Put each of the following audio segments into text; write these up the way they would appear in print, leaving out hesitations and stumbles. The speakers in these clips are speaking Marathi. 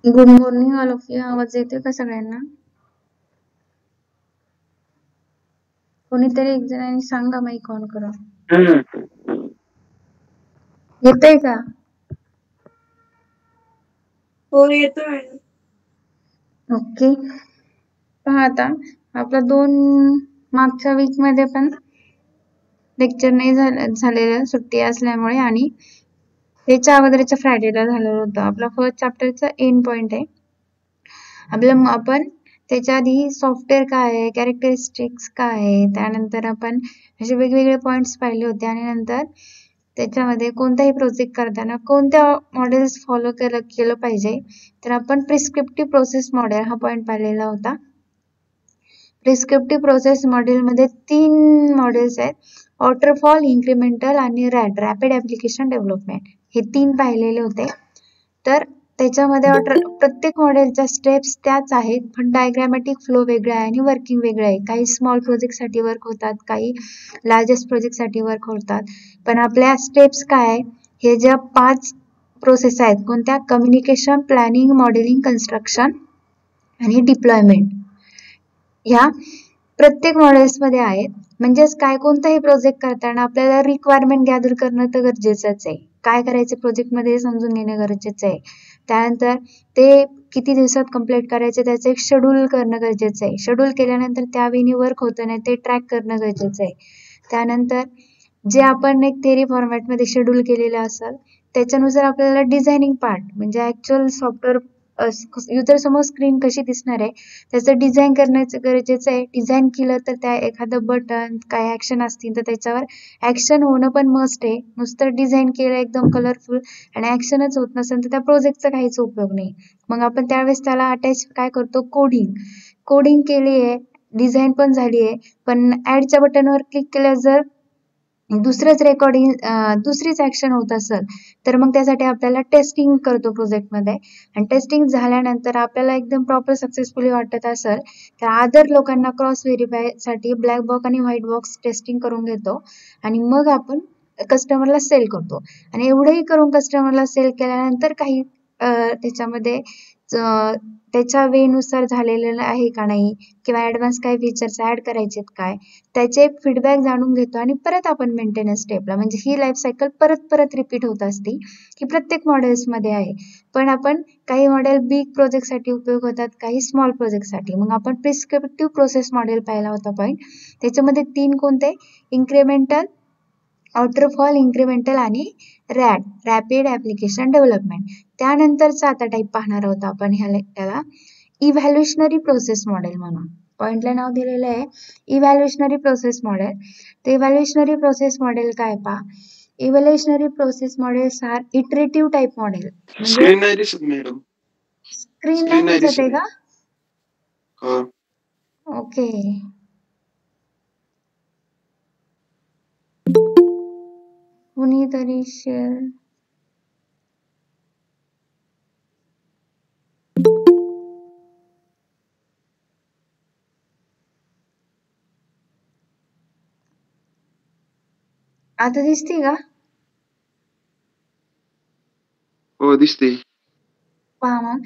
Good morning all of you. आवाज येतोय का सगळ्यांना? कोणीतरी एक जणांनी सांगा माईक ऑन करा. येतोय का? हो येतोय. ओके. पहा आता आपला 2 मागच्या वीक मध्ये पण लेक्चर नाही झालेलं सुट्टी असल्यामुळे, आणि त्याच्या अगोदरच्या फ्रायडेला झालेलं होतं. आपला फर्स्ट चॅप्टरचा एंड पॉइंट आहे. आपण त्याच्या आधी सॉफ्टवेअर काय आहे, कॅरेक्टरिस्टिक्स काय आहे, त्यानंतर आपण असे वेगवेगळे पॉइंट्स पाहिले होते, आणि नंतर त्याच्यामध्ये कोणताही प्रोजेक्ट करताना कोणत्या मॉडेल्स फॉलो केलं पाहिजे, तर आपण प्रिस्क्रिप्टिव्ह प्रोसेस मॉडेल हा पॉइंट पाहिलेला होता. प्रिस्क्रिप्टिव्ह प्रोसेस मॉडेलमध्ये 3 मॉडेल्स आहेत: वॉटरफॉल, इन्क्रिमेंटल आणि रॅपिड ऍप्लिकेशन डेव्हलपमेंट. हे 3 पाहिलेले होते. तर त्याच्यामध्ये प्रत्येक मॉडेलच्या स्टेप्स त्याच आहेत, पण डायग्रामॅटिक फ्लो वेगळा आहे आणि वर्किंग वेगळं आहे. काही स्मॉल प्रोजेक्टसाठी वर्क होतात, काही लार्जेस्ट प्रोजेक्टसाठी वर्क होतात. पण आपल्या स्टेप्स काय आहे, हे ज्या 5 प्रोसेस आहेत कोणत्या: कम्युनिकेशन, प्लॅनिंग, मॉडेलिंग, कन्स्ट्रक्शन आणि डिप्लॉयमेंट, ह्या प्रत्येक मॉडेल्समध्ये आहेत. म्हणजेच काय, कोणताही प्रोजेक्ट करताना आपल्याला रिक्वायरमेंट गॅदर करणं तर गरजेचंच आहे. काय करायचं प्रोजेक्टमध्ये समजून घेणं गरजेचं आहे. त्यानंतर ते किती दिवसात कंप्लीट करायचे त्याचं एक शेड्यूल करणं गरजेचं आहे. शेड्यूल केल्यानंतर त्या वेळी वर्क होतं नाही ते ट्रॅक करणं गरजेचं आहे. त्यानंतर जे आपण एक थेरी फॉर्मॅटमध्ये शेड्यूल केलेलं असेल त्याच्यानुसार आपल्याला डिझायनिंग पार्ट म्हणजे ऍक्च्युअल सॉफ्टवेअर युजर समोर स्क्रीन कशी दिसणार आहे त्याचं डिझाईन करण्याचं गरजेचं आहे. डिझाईन केलं तर त्या एखादं बटन काय ऍक्शन असतील तर त्याच्यावर ऍक्शन होणं पण मस्ट आहे. नुसतं डिझाईन केलं एकदम कलरफुल आणि ऍक्शनच होत नसेल तर त्या प्रोजेक्टचा काहीच उपयोग नाही. मग आपण त्यावेळेस त्याला अटॅच काय करतो, कोडिंग केली आहे, डिझाईन पण झाली आहे, पण ऍडच्या बटनवर क्लिक केल्यावर जर दुसरीच ऍक्शन होत असेल तर मग त्यासाठी आपल्याला टेस्टिंग करतो प्रोजेक्टमध्ये. आणि टेस्टिंग झाल्यानंतर आपल्याला एकदम प्रॉपर सक्सेसफुली वाटत असेल तर अदर लोकांना क्रॉस व्हेरीफाय साठी ब्लॅक बॉक्स आणि व्हाईट बॉक्स टेस्टिंग करून घेतो आणि मग आपण कस्टमरला सेल करतो. आणि एवढंही करून कस्टमरला सेल केल्यानंतर काही त्याच्यामध्ये त्याच्या वेनुसार झालेलं आहे का नाही किंवा ऍडव्हान्स काही फीचर्स ऍड करायचे काय त्याचे फीडबॅक जाणून घेतो आणि परत आपण मेंटेनन्स स्टेपला, म्हणजे ही लाईफ सायकल परत रिपीट होत असते ही प्रत्येक मॉडेल्समध्ये आहे. पण आपण काही मॉडेल बिग प्रोजेक्टसाठी उपयोग होतात, काही स्मॉल प्रोजेक्टसाठी. मग आपण प्रिस्क्रिप्टिव्ह प्रोसेस मॉडेल पाहिला होता पॉईंट. त्याच्यामध्ये 3 कोणते: इन्क्रिमेंटल, वॉटरफॉल, इन्क्रिमेंटल आणि रॅपिड ऍप्लिकेशन डेव्हलपमेंट. त्यानंतरचा आता टाईप पाहणार आहोत आपण ह्याला इव्हॅल्युशनरी प्रोसेस मॉडेल म्हणून. पॉइंटला नाव दिलेलं आहे इव्हॅल्युशनरी प्रोसेस मॉडेल. तर इव्हॅल्युशनरी प्रोसेस मॉडेल काय पहा, evolutionary process models are iterative type model. Screen नाही दिसत मॅडम. स्क्रीन नाही दिसत आहे का? हा ओके. कुणीतरी शेअर आता दिसते का? हो दिसते. पहा मग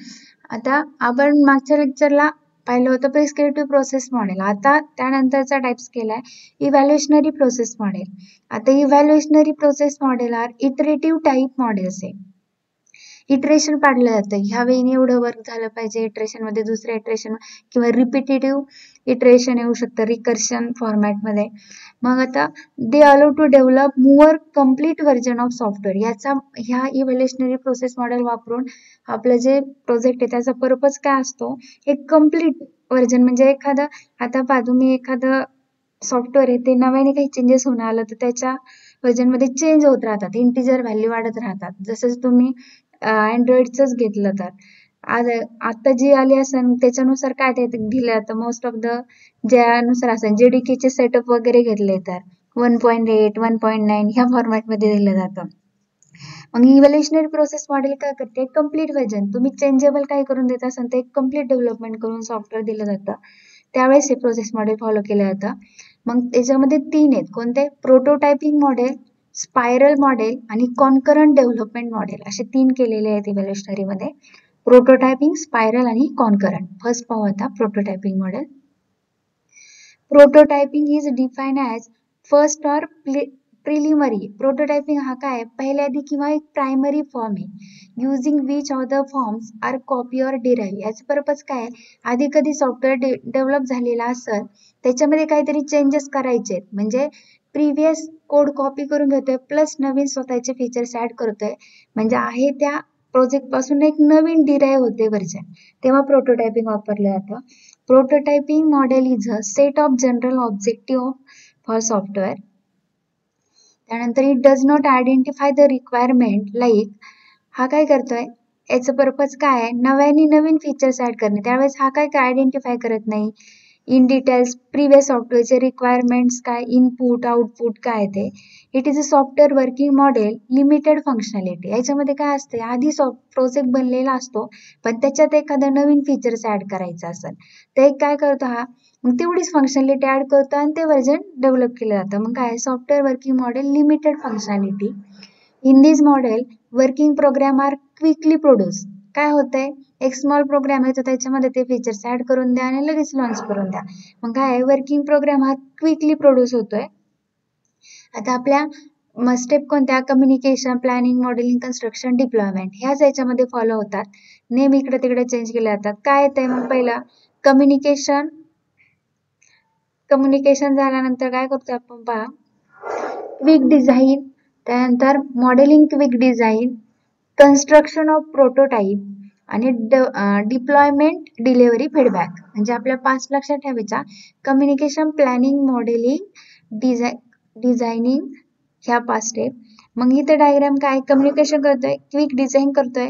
आता आपण मागच्या लेक्चरला पाहिलं होतं प्रिस्क्रिप्टिव्ह प्रोसेस मॉडेल. आता त्यानंतरचा टाइप्स केलाय इव्हॅल्युशनरी प्रोसेस मॉडेल. आता evolutionary process model are iterative type models आहे. इटरेशन पाडलं जातं, ह्या वेळी एवढं वर्क झालं पाहिजे, इटरेशन मध्ये दुसऱ्या इटरेशन किंवा रिपिटेटिव्ह इटरेशन येऊ शकतं रिकर्शन फॉर्मॅटमध्ये. मग आता they allow to develop more complete version of software. ह्या इव्हॅल्युशनरी प्रोसेस मॉडेल वापरून आपलं जे प्रोजेक्ट आहे त्याचा पर्पज काय असतो, एक कम्प्लीट व्हर्जन म्हणजे आता पहा तुम्ही एखादं सॉफ्टवेअर आहे ते नव्याने काही चेंजेस होऊन आलं तर त्याच्या व्हर्जन मध्ये चेंज होत राहतात, इंटिजर व्हॅल्यू वाढत राहतात. जसं तुम्ही अँड्रॉइडच घेतलं तर आता जी आली असेल त्याच्यानुसार काय ते दिलं जातं, मोस्ट ऑफ द ज्यानुसार असेल जेडीकेचे सेटअप वगैरे घेतले तर 1.8 1.9 ह्या फॉर्मॅटमध्ये दिलं जातं. मग इव्हॅल्युशनरी प्रोसेस मॉडेल काय करते, कम्प्लीट व्हर्जन तुम्ही चेंजेबल काय करून देत असाल तर एक कम्प्लीट डेव्हलपमेंट करून सॉफ्टवेअर दिलं जातं, त्यावेळेस हे प्रोसेस मॉडेल फॉलो केलं जातं. मग त्याच्यामध्ये 3 आहेत कोणते, प्रोटोटायपिंग मॉडेल, स्पायरल मॉडेल आणि कॉन्करंट डेव्हलपमेंट मॉडेल, असे 3 केलेले आहेत इव्हॅल्युशनरी मध्ये. प्रोटोटायपिंग, स्पायरल आणि कॉन्करंट. फर्स्ट पाहू आता prototyping model. Prototyping is defined as first or preliminary. Prototyping हा काय पहिल्या आधी किंवा एक प्रायमरी फॉर्म आहे using which other forms are copy or derive. याचा पर्पज काय आधी कधी सॉफ्टवेअर डेव्हलप झालेला असेल त्याच्यामध्ये काहीतरी चेंजेस करायचे म्हणजे प्रिव्हियस कोड कॉपी करून घेतोय प्लस नवीन स्वतःचे फीचर्स ऍड करतोय म्हणजे आहे त्या प्रोजेक्ट पासून एक नवीन डिराईव्ह होते व्हर्जन, तेव्हा प्रोटोटायपिंग वापरलं जातं. Prototyping model is a set of general objective for software. त्यानंतर it does not identify the requirement like. हा काय करतोय याचं पर्पज काय आहे नव्याने नवीन फीचर्स ऍड करणे. त्यावेळेस हा काय आयडेंटिफाय करत नाही इन डिटेल्स प्रिव्हियस सॉफ्टवेअरचे रिक्वायरमेंट्स काय इनपुट आउटपुट काय ते. It is a software working model limited functionality. याच्यामध्ये काय असते आधी प्रोजेक्ट बनलेला असतो पण त्याच्यात एखादं नवीन फीचर्स ऍड करायचं असेल ते काय करतो हा मग तेवढीच फंक्शनॅलिटी ऍड करतो आणि ते व्हर्जन डेव्हलप केलं जातं. मग काय software working model limited functionality. In this model working program are quickly produce. काय होतंय एक स्मॉल प्रोग्राम आहे तर त्याच्यामध्ये ते फीचर्स ऍड करून द्या आणि लगेच लॉन्च करून द्या. मग काय वर्किंग प्रोग्राम हा क्विकली प्रोड्यूस होतोय. आता आपल्या स्टेप कोणत्या communication planning modelling construction deployment ह्याच याच्यामध्ये फॉलो होतात. नेम इकडे तिकडे चेंज केले जातात. काय येतंय मग पहिला कम्युनिकेशन झाल्यानंतर काय करतो आपण पहा क्विक डिझाईन, त्यानंतर modelling quick design, construction of prototype आणि डिप्लॉयमेंट डिलिव्हरी फीडबॅक. म्हणजे आपल्या 5 लक्षात ठेवायचा कम्युनिकेशन प्लॅनिंग मॉडेलिंग डिझायनिंग ह्या 5 स्टेप. मग इथं डायग्राम काय कम्युनिकेशन करतोय क्विक डिझाईन करतोय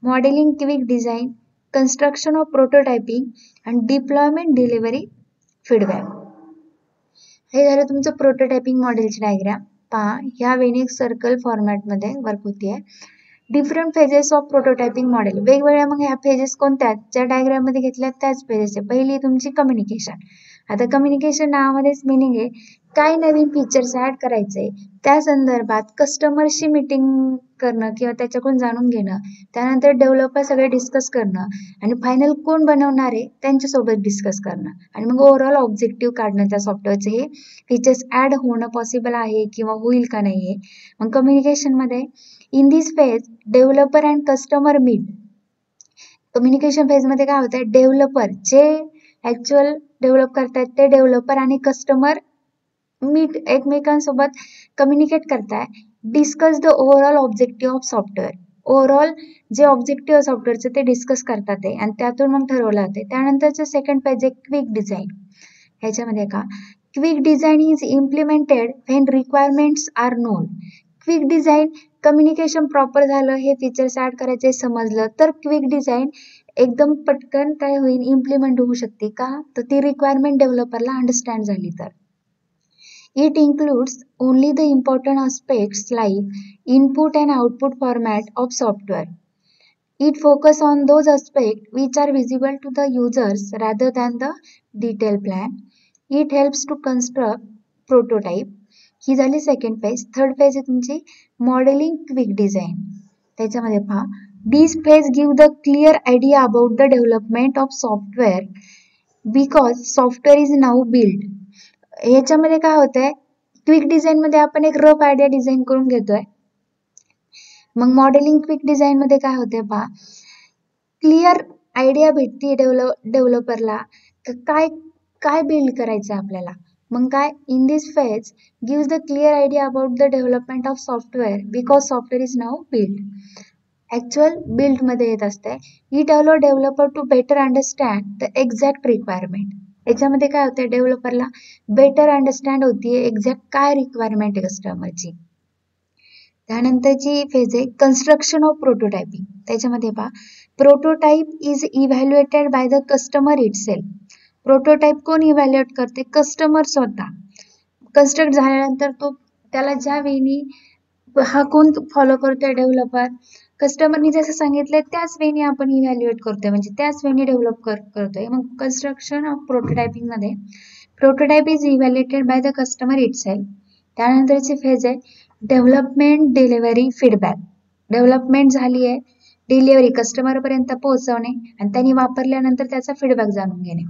modelling quick design construction of prototyping आणि डिप्लॉयमेंट डिलिव्हरी फीडबॅक. हे झालं तुमचं प्रोटोटायपिंग मॉडेलची डायग्राम. पहा ह्या वेनिक सर्कल फॉर्मॅटमध्ये वर्क होतीये. Different phases of prototyping model. वेगवेगळ्या मग ह्या फेजेस कोणत्या ज्या डायग्राम मध्ये घेतल्या त्याच फेजेस आहे. पहिली तुमची कम्युनिकेशन. आता कम्युनिकेशन नावामध्येच मिनिंग आहे काय नवीन फीचर्स ऍड करायचे त्या संदर्भात कस्टमरशी मीटिंग करणं किंवा त्याच्याकडून जाणून घेणं, त्यानंतर डेव्हलपर सगळे डिस्कस करणं आणि फायनल कोण बनवणार आहे त्यांच्यासोबत डिस्कस करणं आणि मग ओव्हरऑल ऑब्जेक्टिव्ह काढणं त्या सॉफ्टवेअरचे हे फीचर्स ऍड होणं पॉसिबल आहे किंवा होईल का नाही आहे. मग कम्युनिकेशन मध्ये in this phase developer and customer meet. Communication phase मध्ये काय होतंय डेव्हलपर जे ऍक्च्युअल डेव्हलप करतायत ते डेव्हलपर आणि कस्टमर मीट एकमेकांसोबत कम्युनिकेट करताय. Discuss the overall objective of software. Overall जे ऑब्जेक्टिव्ह ऑफ ते डिस्कस करतात आणि त्यातून मग ठरवलं जाते. त्यानंतरचं सेकंड पेज आहे क्विक डिझाईन. ह्याच्यामध्ये का quick design is implemented when requirements are known. Quick design communication proper झालं हे फीचर्स ऍड करायचे समजलं तर क्विक डिझाईन एकदम पटकन काय होईल इम्प्लिमेंट होऊ शकते का तर ती रिक्वायरमेंट डेव्हलपरला अंडरस्टँड झाली तर. It includes only the important aspects like input and output format of software. It focuses on those aspects which are visible to the users rather than the detailed plan. It helps to construct prototype. ही झाली सेकंड पेज. थर्ड पेज आहे तुमची मॉडेलिंग क्विक डिझाईन. त्याच्यामध्ये पहा this page give the clear idea about the development of software because software is now build. ह्याच्यामध्ये काय होतंय क्विक डिझाईन मध्ये आपण एक रफ आयडिया डिझाईन करून घेतोय. मग मॉडेलिंग क्विक डिझाईन मध्ये काय होतंय पहा क्लिअर आयडिया भेटते डेव्हलपरला काय काय बिल्ड करायचं आपल्याला. मग काय in this phase gives the clear idea about the development of software because software is now build. Actual build मध्ये येत असते. It allow developer to better understand the exact requirement. याच्यामध्ये काय होतंय डेव्हलपरला बेटर अंडरस्टँड होतीये एक्झॅक्ट काय रिक्वायरमेंट आहे कस्टमरची. त्यानंतरची फेज आहे कन्स्ट्रक्शन ऑफ प्रोटोटायपिंग. त्याच्यामध्ये पहा prototype is evaluated by the customer itself. Prototype कोण इव्हॅल्युएट करते कस्टमर स्वतः. कन्स्ट्रक्ट झाल्यानंतर तो त्याला ज्या वेळी हा कोण फॉलो करतोय डेव्हलपर कस्टमरनी जसं सांगितलंय त्याच वेळी आपण इव्हॅल्युएट करतोय म्हणजे त्याच वेळी डेव्हलप करतोय. मग कन्स्ट्रक्शन ऑफ प्रोटोटायपिंग मध्ये prototype is evaluated by the customer itself. त्यानंतरची फेज आहे डेव्हलपमेंट डिलिव्हरी फीडबॅक. डेव्हलपमेंट झाली आहे डिलिव्हरी कस्टमरपर्यंत पोहोचवणे आणि त्यांनी वापरल्यानंतर त्याचा फीडबॅक जाणून घेणे.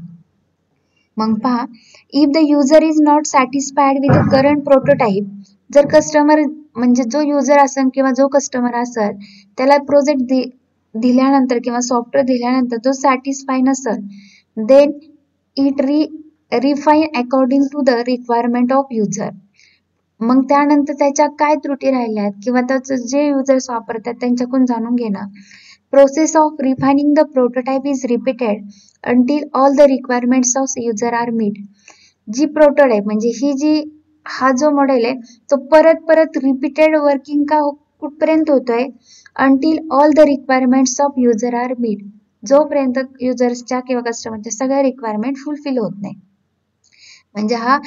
मग पहा, if the user is not satisfied with the current prototype, जर कस्टमर म्हणजे जो युजर असेल किंवा जो कस्टमर असेल त्याला प्रोजेक्ट दिल्यानंतर किंवा सॉफ्टवेअर दिल्यानंतर तो सॅटिस्फाय नसेल, then it refine according to the requirement of user. मग त्यानंतर त्याच्या काय त्रुटी राहिल्या आहेत किंवा त्याचं जे युजर्स वापरतात त्यांच्याकडून जाणून घेणं. Process of refining the prototype is repeated until all the requirements of user are met. जी प्रोटोटाईप म्हणजे हा जो मॉडेल आहे तो परत रिपीटेड वर्किंग का कुठपर्यंत होतोय, until all the requirements of user are met, जोपर्यंत युजर्सच्या किंवा कस्टमरच्या सगळ्या रिक्वायरमेंट फुलफिल होत नाही. म्हणजे हा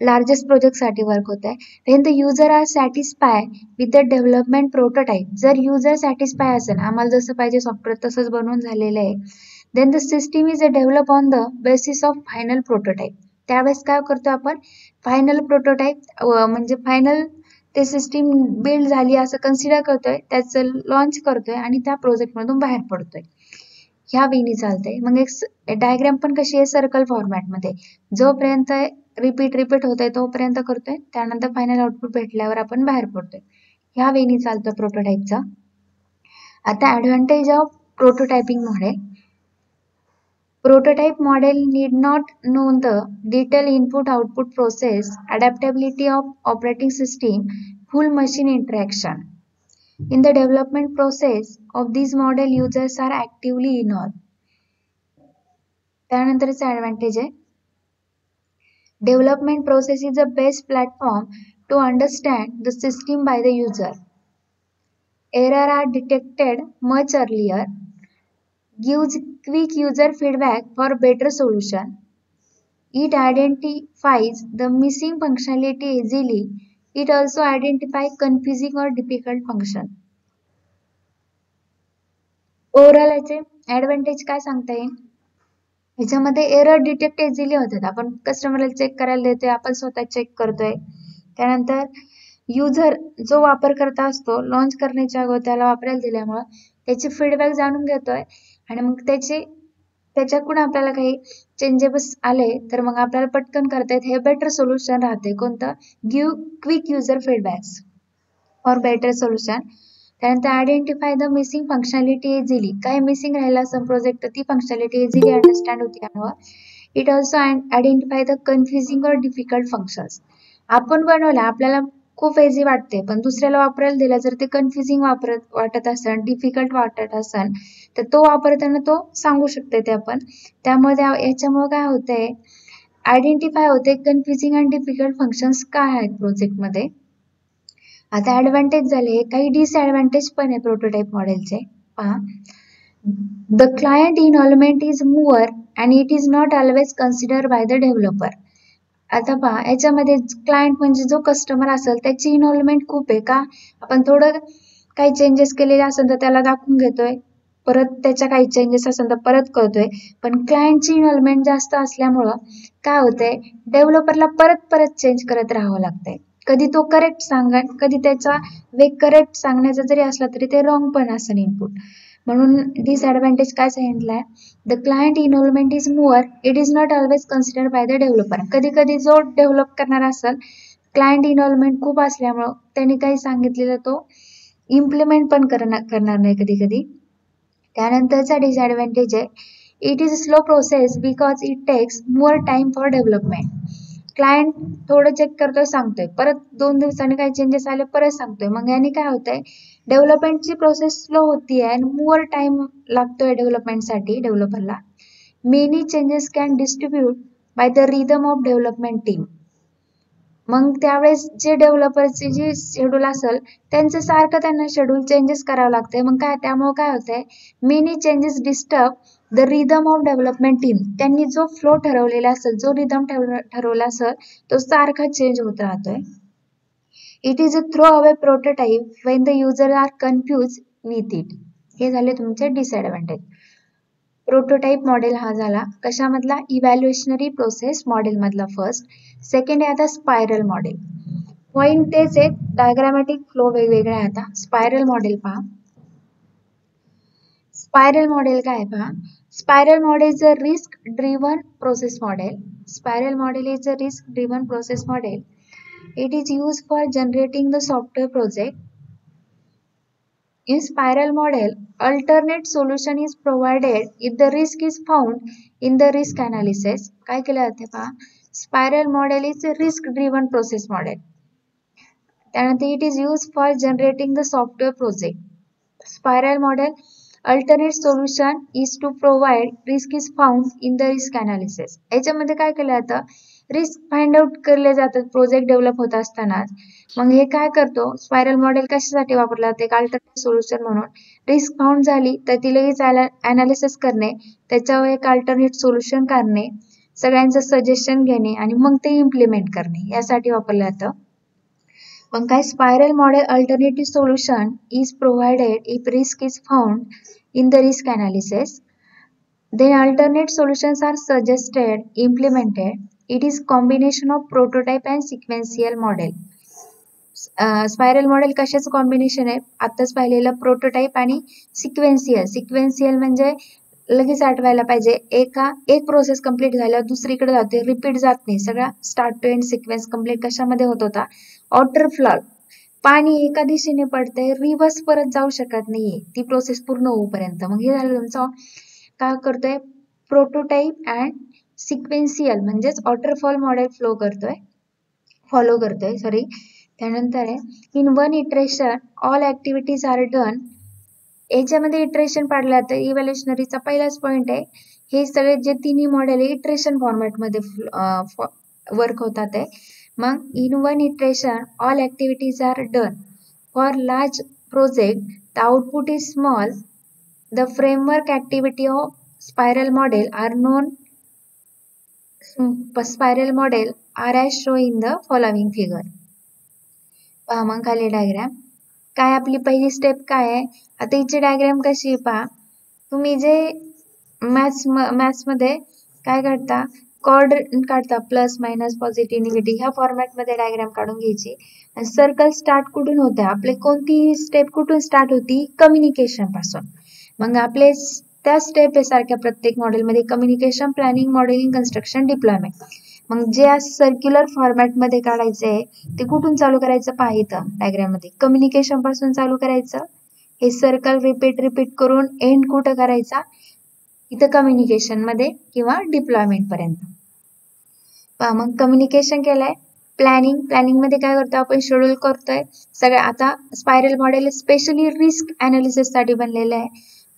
लार्जेस्ट प्रोजेक्ट साठी वर्क होत आहे. When the user are satisfy with the development prototype, जर युजर सॅटिस्फाय असेल आम्हाला जसं पाहिजे सॉफ्टवेअर तसंच बनवून झालेलं आहे, then the system is developed on the basis of final prototype. त्यावेळेस काय करतो आपण, फायनल प्रोटोटाईप म्हणजे फायनल ते सिस्टीम बिल्ड झाली असं कन्सिडर करतोय, त्याचं लॉन्च करतोय आणि त्या प्रोजेक्ट मधून बाहेर पडतोय. ह्या वेनी चालतंय. मग एक डायग्राम पण कशी आहे, सर्कल फॉर्मॅट मध्ये, जोपर्यंत रिपीट होतंय तोपर्यंत करतोय, त्यानंतर फायनल आउटपुट भेटल्यावर आपण बाहेर पडतोय. ह्या वेनी चालतं प्रोटोटाईपचा. आता advantage of prototyping model. Prototype model need not know the detailed input-output process, adaptability of operating system, full machine interaction. In the development process of this model, users are actively involved. त्यानंतरचा advantage आहे, development process is the best platform to understand the system by the user. Errors are detected much earlier. Gives quick user feedback for better solution. It identifies the missing functionality easily. It also identifies confusing or difficult function. Overall याचे ऍडव्हान्टेज काय सांगता येईल, याच्यामध्ये एरर डिटेक्ट इझिली होतात. आपण कस्टमरला चेक करायला देतोय, आपण स्वतः चेक करतोय. त्यानंतर युजर जो वापरकर्ता असतो लॉन्च करण्याच्या अगोदर त्याला वापरायला दिल्यामुळे त्याची फीडबॅक जाणून घेतोय आणि मग त्याच्याकडून आपल्याला काही चेंजेस आले तर मग आपल्याला पटकन करता येत. हे बेटर सोल्युशन राहते. कोणतं, give quick user feedbacks for better solution. त्यानंतर identify the missing functionality easily, काय मिसिंग राहिला असं प्रोजेक्ट तर ती फंक्शनॅलिटी इझिली अंडरस्टँड होती त्यामुळं. It also identify the confusing और डिफिकल्ट फंक्शन्स. आपण बनवलं आपल्याला खूप इझी वाटते, पण दुसऱ्याला वापरायला दिला जर ते कन्फ्युजिंग वाटत असेल, डिफिकल्ट वाटत असेल तर तो वापरताना तो सांगू शकते ते आपण. त्यामुळे याच्यामुळे काय होतंय, आयडेंटिफाय होते कन्फ्युजिंग आणि डिफिकल्ट फंक्शन्स काय आहेत प्रोजेक्ट मध्ये. आता ऍडव्हान्टेज झाले, काही डिसएडव्हान्टेज पण आहे प्रोटोटाइप मॉडेलचे. पहा, the client involvement is more and it is not always consider by the developer. आता पहा, याच्यामध्ये क्लायंट म्हणजे जो कस्टमर असेल त्याची इन्व्हॉल्वमेंट खूप आहे. का, आपण थोडं काही चेंजेस केलेले असेल तर त्याला दाखवून घेतोय, परत त्याच्या काही चेंजेस असेल तर परत करतोय. पण क्लायंटची इन्व्हॉल्वमेंट जास्त असल्यामुळं काय होतंय, डेव्हलपरला परत चेंज करत राहावं लागतंय. कधी तो करेक्ट सांगेल, कधी त्याचा वे करेक्ट सांगण्याचा जरी असला तरी ते रॉंग पण असेल इनपुट. म्हणून डिसएडव्हान्टेज काय सांगितलंय, the client involvement is more, it is not always consider by the developer. कधी जो डेव्हलप करणार असेल क्लायंट इन्व्हॉल्वमेंट खूप असल्यामुळं त्यांनी काही सांगितलेलं तो इम्प्लिमेंट पण करणार नाही कधी. त्यानंतरचा डिसएडव्हान्टेज आहे, it is slow process because it takes more time for development. Client थोडं चेक करतोय, सांगतोय, परत 2 दिवसांनी काही चेंजेस आले परत सांगतोय. मग याने काय होतंय, डेव्हलपमेंटची प्रोसेस स्लो होतीये आणि मोर टाइम लागतोय डेव्हलपमेंटसाठी डेव्हलपरला. Many changes can distribute by the rhythm of development team. मग त्यावेळेस जे डेव्हलपरचे जे शेड्यूल असेल त्यांचं सारखं त्यांना शेड्यूल चेंजेस करावं लागतंय. मग त्यामुळे काय होतंय, many changes disturb the rhythm of development team. त्यांनी जो फ्लो ठरवलेला असेल, जो रिदम ठरवला असेल तो सारखा चेंज होत राहतोय. It is a throw away prototype when the user are confuse with it. हे झाले तुमचे डिसएडव्हान्टेज. प्रोटोटाइप मॉडेल हा झाला कशामधला, इव्हॅल्युएशनरी प्रोसेस मॉडेल मधला फर्स्ट. सेकंड आहे आता स्पायरल मॉडेल. पॉइंट तेच आहेत, डायग्रामॅटिक फ्लो वेगवेगळे आहे. आता स्पायरल मॉडेल पहा. स्पायरल मॉडेल काय पहा. Spiral model is a risk driven process model. Spiral model is a risk driven process model. It is used for generating the software project. In spiral model, alternate solution is provided if the risk is found in the risk analysis. काय केलं जाते पहा. Spiral model is a risk-driven process model. त्यानंतर it is used for generating the software project. Spiral model, alternate solution is to provide risk is found in the risk analysis. याच्यामध्ये काय केलं जातं. रिस्क फाइंड आउट केले जातात प्रोजेक्ट डेव्हलप होत असतानाच. मग हे काय करतो. स्पायरल मॉडेल कशासाठी वापरलं जाते. अल्टरनेट सोल्युशन म्हणून. रिस्क फाउंड झाली तर ती लगेच अनालिसिस करणे, त्याच्यावर एक अल्टरनेट सोल्युशन काढणे, सगळ्यांचं सजेशन घेणे आणि मग ते इम्प्लिमेंट करणे यासाठी वापरलं जातं. मग काय spiral model alternative solution is provided if risk is found in the risk analysis. Then alternate solutions are suggested, implemented. It is combination of prototype and sequential model. Spiral model कशाचं कॉम्बिनेशन आहे. आताच पाहिलेलं प्रोटोटाइप आणि सिक्वेन्शियल. सिक्वेन्शियल म्हणजे लगेच आठवायला पाहिजे. एक प्रोसेस कंप्लीट झाल्यावर दुसरीकडे जाते, रिपीट जात नाही. सगळा start to end sequence complete कशामध्ये होत होता. Water flow. पाणी एका दिशेने पडतंय, रिव्हर्स परत जाऊ शकत नाहीये ती प्रोसेस पूर्ण होईपर्यंत. मग हे झालं तुमचं काय करतोय. प्रोटोटाइप अँड सिक्वेन्शियल म्हणजेच वॉटरफॉल मॉडेल फॉलो करतोय सॉरी. त्यानंतर आहे in one iteration all activities are done. याच्यामध्ये इटरेशन पाडलं जातं. इव्हॅल्युशनरीचा पहिलाच पॉइंट आहे. हे सगळे जे तिन्ही मॉडेल इटरेशन फॉर्मॅटमध्ये वर्क होतात आहे. मग in one iteration all activities are done. For large project the output is small. The framework activity of spiral model are known. Spiral model are as shown in the following figure. पहा मग खाली डायग्राम. काय आपली पहिली स्टेप काय आहे. आता हिची डायग्राम कशी आहे पहा. तुम्ही जे मॅथ्स मध्ये काय काढता. कॉर्ड काढता प्लस मायनस पॉझिटिव्ह निगेटिव्ह ह्या फॉर्मॅटमध्ये डायग्राम काढून घ्यायची. आणि सर्कल स्टार्ट कुठून होते. आपले कोणतीही स्टेप कुठून स्टार्ट होती. कम्युनिकेशन पासून. मग आपले त्या स्टेप सारख्या प्रत्येक मॉडेलमध्ये communication, planning, modelling, construction, deployment. मग जे सर्क्युलर फॉर्मॅटमध्ये काढायचं आहे ते कुठून चालू करायचं पहा इथं डायग्राम मध्ये. कम्युनिकेशन पासून चालू करायचं. हे सर्कल रिपीट करून एंड कुठं करायचा. इथं कम्युनिकेशन मध्ये किंवा डिप्लॉयमेंट पर्यंत. पहा मग कम्युनिकेशन केलंय. प्लॅनिंग मध्ये काय करतो आपण. शेड्यूल करतोय सगळं. आता spiral model specially risk analysis साठी बनलेलं आहे.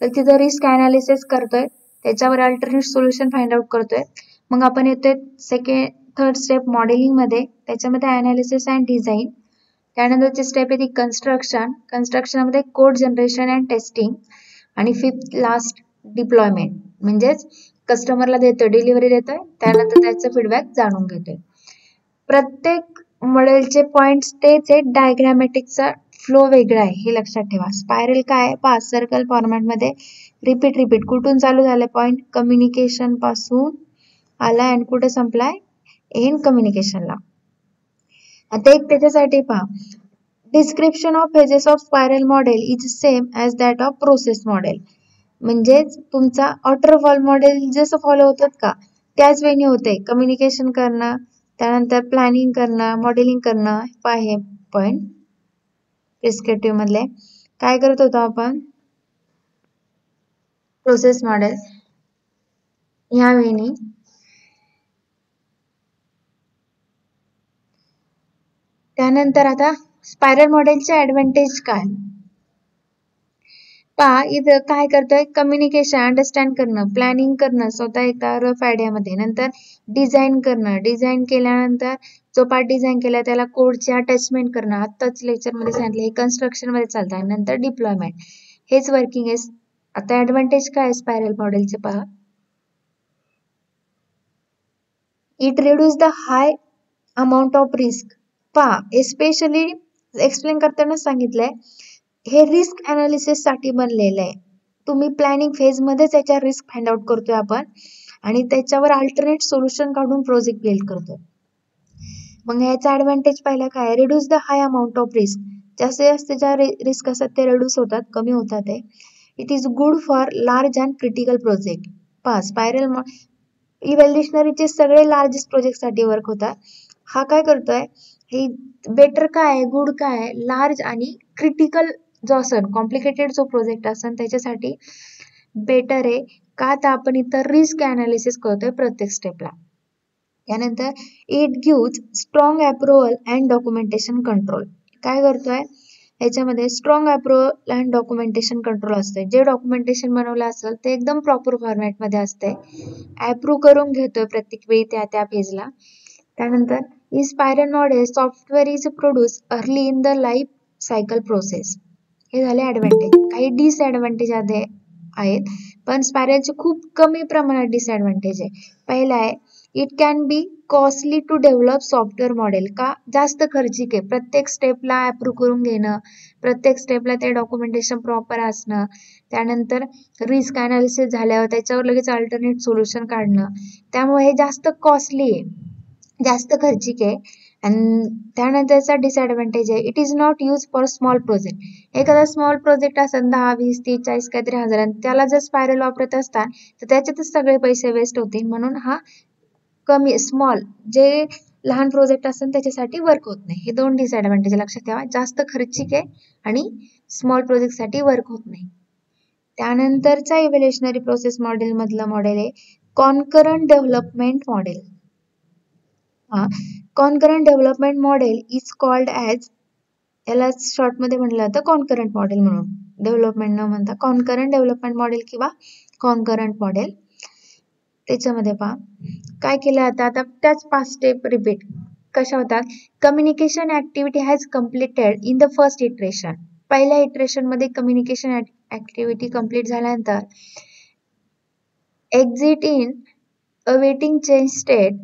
तर तिथं रिस्क अनालिसिस करतोय, त्याच्यावर अल्टरनेट सोल्युशन फाइंड आउट करतोय. मग आपण येतोय थर्ड स्टेप मॉडेलिंग मध्ये. त्याच्यामध्ये अनालिसिस अँड डिझाईन. त्यानंतरची स्टेप आहे ती कन्स्ट्रक्शन मध्ये कोड जनरेशन अँड टेस्टिंग. आणि फिफ्थ लास्ट डिप्लॉयमेंट म्हणजेच कस्टमरला देतोय, डिलिव्हरी देतोय, त्यानंतर त्याचा फीडबॅक जाणून घेतोय. प्रत्येक मॉडेलचे पॉइंट्स तेच आहे. डायग्रामॅटिकचा फ्लो वेगळा आहे हे लक्षात ठेवा. स्पायरल काय पहा सर्कल फॉर्मॅट मध्ये रिपीट कुठून चालू झालं पॉइंट. कम्युनिकेशन पासून आला अँड कुठे संपलाय. एंड कम्युनिकेशनला. आता एक त्याच्यासाठी पहा. Description of phases of spiral model is same as that of process model. म्हणजेच तुमचा वॉटरफॉल मॉडेल जसं फॉलो होतात का त्याच वेळी होते. कम्युनिकेशन करणं, त्यानंतर प्लॅनिंग करणं, मॉडेलिंग करणं. पहा हे पॉइंट प्रिस्क्रिप्टिव्ह मधले काय करत होतो आपण. प्रोसेस मॉडेल ह्या वेळी. त्यानंतर आता स्पायरल मॉडेलचे ऍडव्हान्टेज काय पहा. इथं काय करतोय. कम्युनिकेशन अंडरस्टँड करणं, प्लॅनिंग करणं स्वतः एका रफ आयडियामध्ये. नंतर डिझाईन करणं. डिझाईन केल्यानंतर जो पार्ट डिझाईन केला त्याला कोडचे अटॅचमेंट करणं. आत्ताच लेक्चरमध्ये सांगितलं हे कन्स्ट्रक्शन मध्ये चालतं. नंतर डिप्लॉयमेंट हेच वर्किंग आहे. आता ऍडव्हान्टेज काय स्पायरल मॉडेलचे पहा. It reduce the high amount of risk. पहा एस्पेशली एक्सप्लेन करताना सांगितलंय हे रिस्क अनालिसिस साठी बनलेलं आहे. तुम्ही प्लॅनिंग फेज मध्येच याच्या रिस्क फाइंड आउट करतोय आपण आणि त्याच्यावर अल्टरनेट सोल्युशन काढून प्रोजेक्ट बिल्ड करतोय. मग याचा ऍडव्हान्टेज पाहिला काय. Reduce the high amount of risk. जास्तीत जास्त ज्या रिस्क असतात ते रिड्यूस होतात, कमी होतात. It is good for large and critical project. पहा स्पायरल इव्होल्युशनरीचे सगळे लार्जेस्ट प्रोजेक्टसाठी वर्क होतात. हा काय करतोय, हे बेटर काय आहे, गुड काय आहे, लार्ज आणि क्रिटिकल जो असेल कॉम्प्लिकेटेड जो प्रोजेक्ट असेल त्याच्यासाठी बेटर आहे. का तर आपण इथं रिस्क अनालिसिस करतोय प्रत्येक स्टेपला. त्यानंतर it gives strong approval and documentation control. काय करतोय याच्यामध्ये strong approval and documentation control असते. जे डॉक्युमेंटेशन बनवलं असेल ते एकदम प्रॉपर फॉर्मॅटमध्ये असते. अप्रूव्ह करून घेतोय प्रत्येक वेळी त्या पेजला. त्यानंतर E spiral model software is produce early in the life cycle process. हे झाले ॲडव्हान्टेज. काही डिसॲडव्हान्टेज आहेत, पण स्पायरलचे खूप कमी प्रमाणात डिसॲडव्हान्टेज आहे. पहिला आहे it can be costly to develop software model. का जास्त खर्चिक आहे, प्रत्येक स्टेपला अप्रूव्ह करून घेणं, प्रत्येक स्टेपला ते डॉक्युमेंटेशन प्रॉपर असणं, त्यानंतर रिस्क अनालिसिस झाल्यावर त्याच्यावर लगेच अल्टरनेट सोल्युशन काढणं. त्यामुळे हे जास्त कॉस्टली आहे, जास्त खर्चिक आहे. आणि त्यानंतरचा डिसॲडव्हान्टेज आहे it is not use for small project. एखादा स्मॉल प्रोजेक्ट असेल 10, 20, 30, 40 काहीतरी हजार, त्याला जर स्पायरल वापरत असतात तर त्याच्यातच सगळे पैसे वेस्ट होतील. म्हणून हा कमी स्मॉल जे लहान प्रोजेक्ट असेल त्याच्यासाठी वर्क होत नाही. हे दोन डिसॲडव्हान्टेज लक्षात ठेवा. जास्त खर्चिक आहे आणि स्मॉल प्रोजेक्टसाठी वर्क होत नाही. त्यानंतरचा इव्होल्युशनरी प्रोसेस मॉडेल मधलं मॉडेल आहे concurrent development model. Concurrent development model is called as, याला शॉर्ट मध्ये म्हटलं जातं कॉन्करंट मॉडेल म्हणून, डेव्हलपमेंट न म्हणता कॉन्करंट डेव्हलपमेंट मॉडेल किंवा कॉन्करंट मॉडेल. त्याच्यामध्ये पहा काय केलं आता त्याच 5 स्टेप रिपीट कशा होतात. Communication activity has completed in the first iteration. पहिल्या इटरेशन मध्ये कम्युनिकेशन ऍक्टिव्हिटी कम्प्लीट झाल्यानंतर exit in awaiting change state.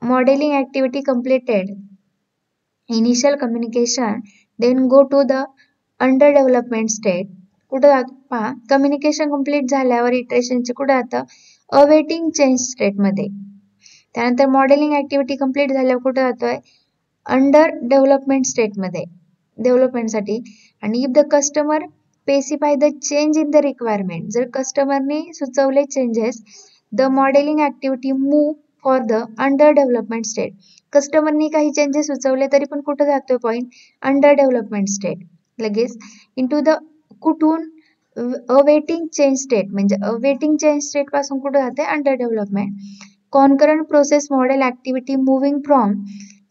Modelling activity completed initial communication, then go to the under development state. कुठं जातो पहा, कम्युनिकेशन कम्प्लीट झाल्यावर इटरेशनचे कुठं जातं, अवेटिंग चेंज स्टेटमध्ये. त्यानंतर मॉडेलिंग ऍक्टिव्हिटी कम्प्लीट झाल्यावर कुठं जातोय, अंडर डेव्हलपमेंट स्टेटमध्ये डेव्हलपमेंटसाठी. आणि if the customer specify the change in the requirement, जर कस्टमरने सुचवले changes, the modeling activity move for the under development state. कस्टमरनी काही चेंजेस सुचवले तरी पण कुठं जातोय पॉईंट, अंडर डेव्हलपमेंट स्टेट. लगेच इंटू द कुठून अवेटिंग चेंज स्टेट, म्हणजे अवेटिंग चेंज स्टेट पासून कुठे जाते, under development. Concurrent process model activity moving from,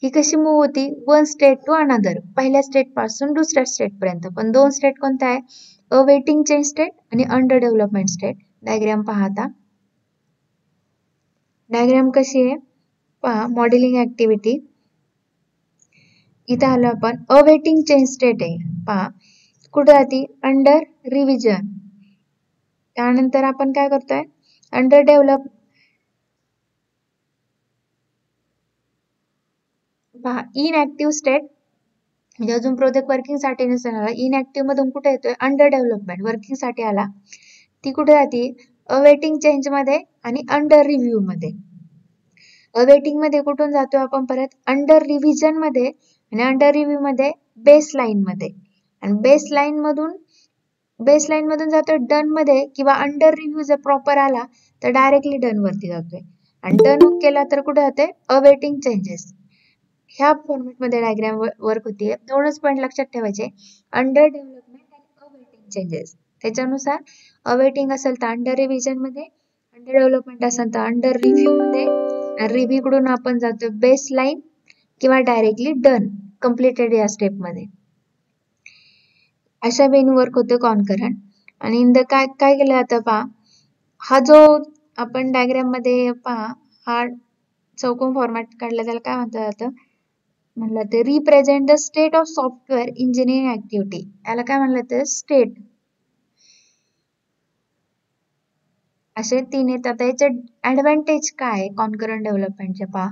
ही कशी मूव्ह होती, वन स्टेट टू अनदर, पहिल्या स्टेट पासून दुसऱ्या स्टेट पर्यंत. पण 2 स्टेट कोणत्या आहे, अवेटिंग चेंज स्टेट आणि अंडर डेव्हलपमेंट स्टेट. डायग्राम पाहता, डायग्राम कशी आहे पहा. मॉडेलिंग ऍक्टिव्हिटी इथं आलो आपण, अवेटिंग चेंज स्टेट आहे पहा, कुठे जाते, अंडर रिव्हिजन. त्यानंतर आपण काय करतोय, अंडर डेव्हलप पहा, इनऍक्टिव्ह स्टेट म्हणजे अजून प्रोजेक्ट वर्किंग साठी नसेल आला, इनऍक्टिव्ह मधून कुठे येतोय, अंडर डेव्हलपमेंट वर्किंग साठी आला, ती कुठे जाते, अवेटिंग चेंज मध्ये आणि अंडर रिव्ह्यू मध्ये. अवेटिंग मध्ये कुठून जातोय आपण परत, अंडर रिव्हिजन मध्ये, आणि अंडर रिव्ह्यू मध्ये बेस लाईन मध्ये, आणि बेस लाईन मधून जातोय डन मध्ये, किंवा अंडर रिव्ह्यू जर प्रॉपर आला तर डायरेक्टली डन वरती जातोय, आणि डन केला तर कुठे जाते, अवेटिंग चेंजेस. ह्या फॉर्मॅट मध्ये डायग्राम वर्क होतीये. 2च पॉईंट लक्षात ठेवायचे, अंडर डेव्हलपमेंट आणि अवेटिंग चेंजेस. त्याच्यानुसार अवेटिंग असेल तर अंडर रिव्हिजन मध्ये, अंडर डेव्हलपमेंट असेल तर अंडर रिव्ह्यू मध्ये, आणि रिव्ह्यू कडून आपण जातो बेस लाईन किंवा डायरेक्टली डन कम्प्लिटेड या स्टेप मध्ये. अशा वेनी वर्क होते कॉन्करंट. आणि काय केलं जातं पहा, हा जो आपण डायग्राम मध्ये पहा, हा चौकोन फॉर्मॅट काढला, त्याला काय म्हणतात जातं, म्हणलं ते represent the state of software engineering activity. याला काय म्हणलं तर स्टेट. असे 3 येतात. याचे ऍडव्हान्टेज काय कॉन्करंट डेव्हलपमेंटचे पहा,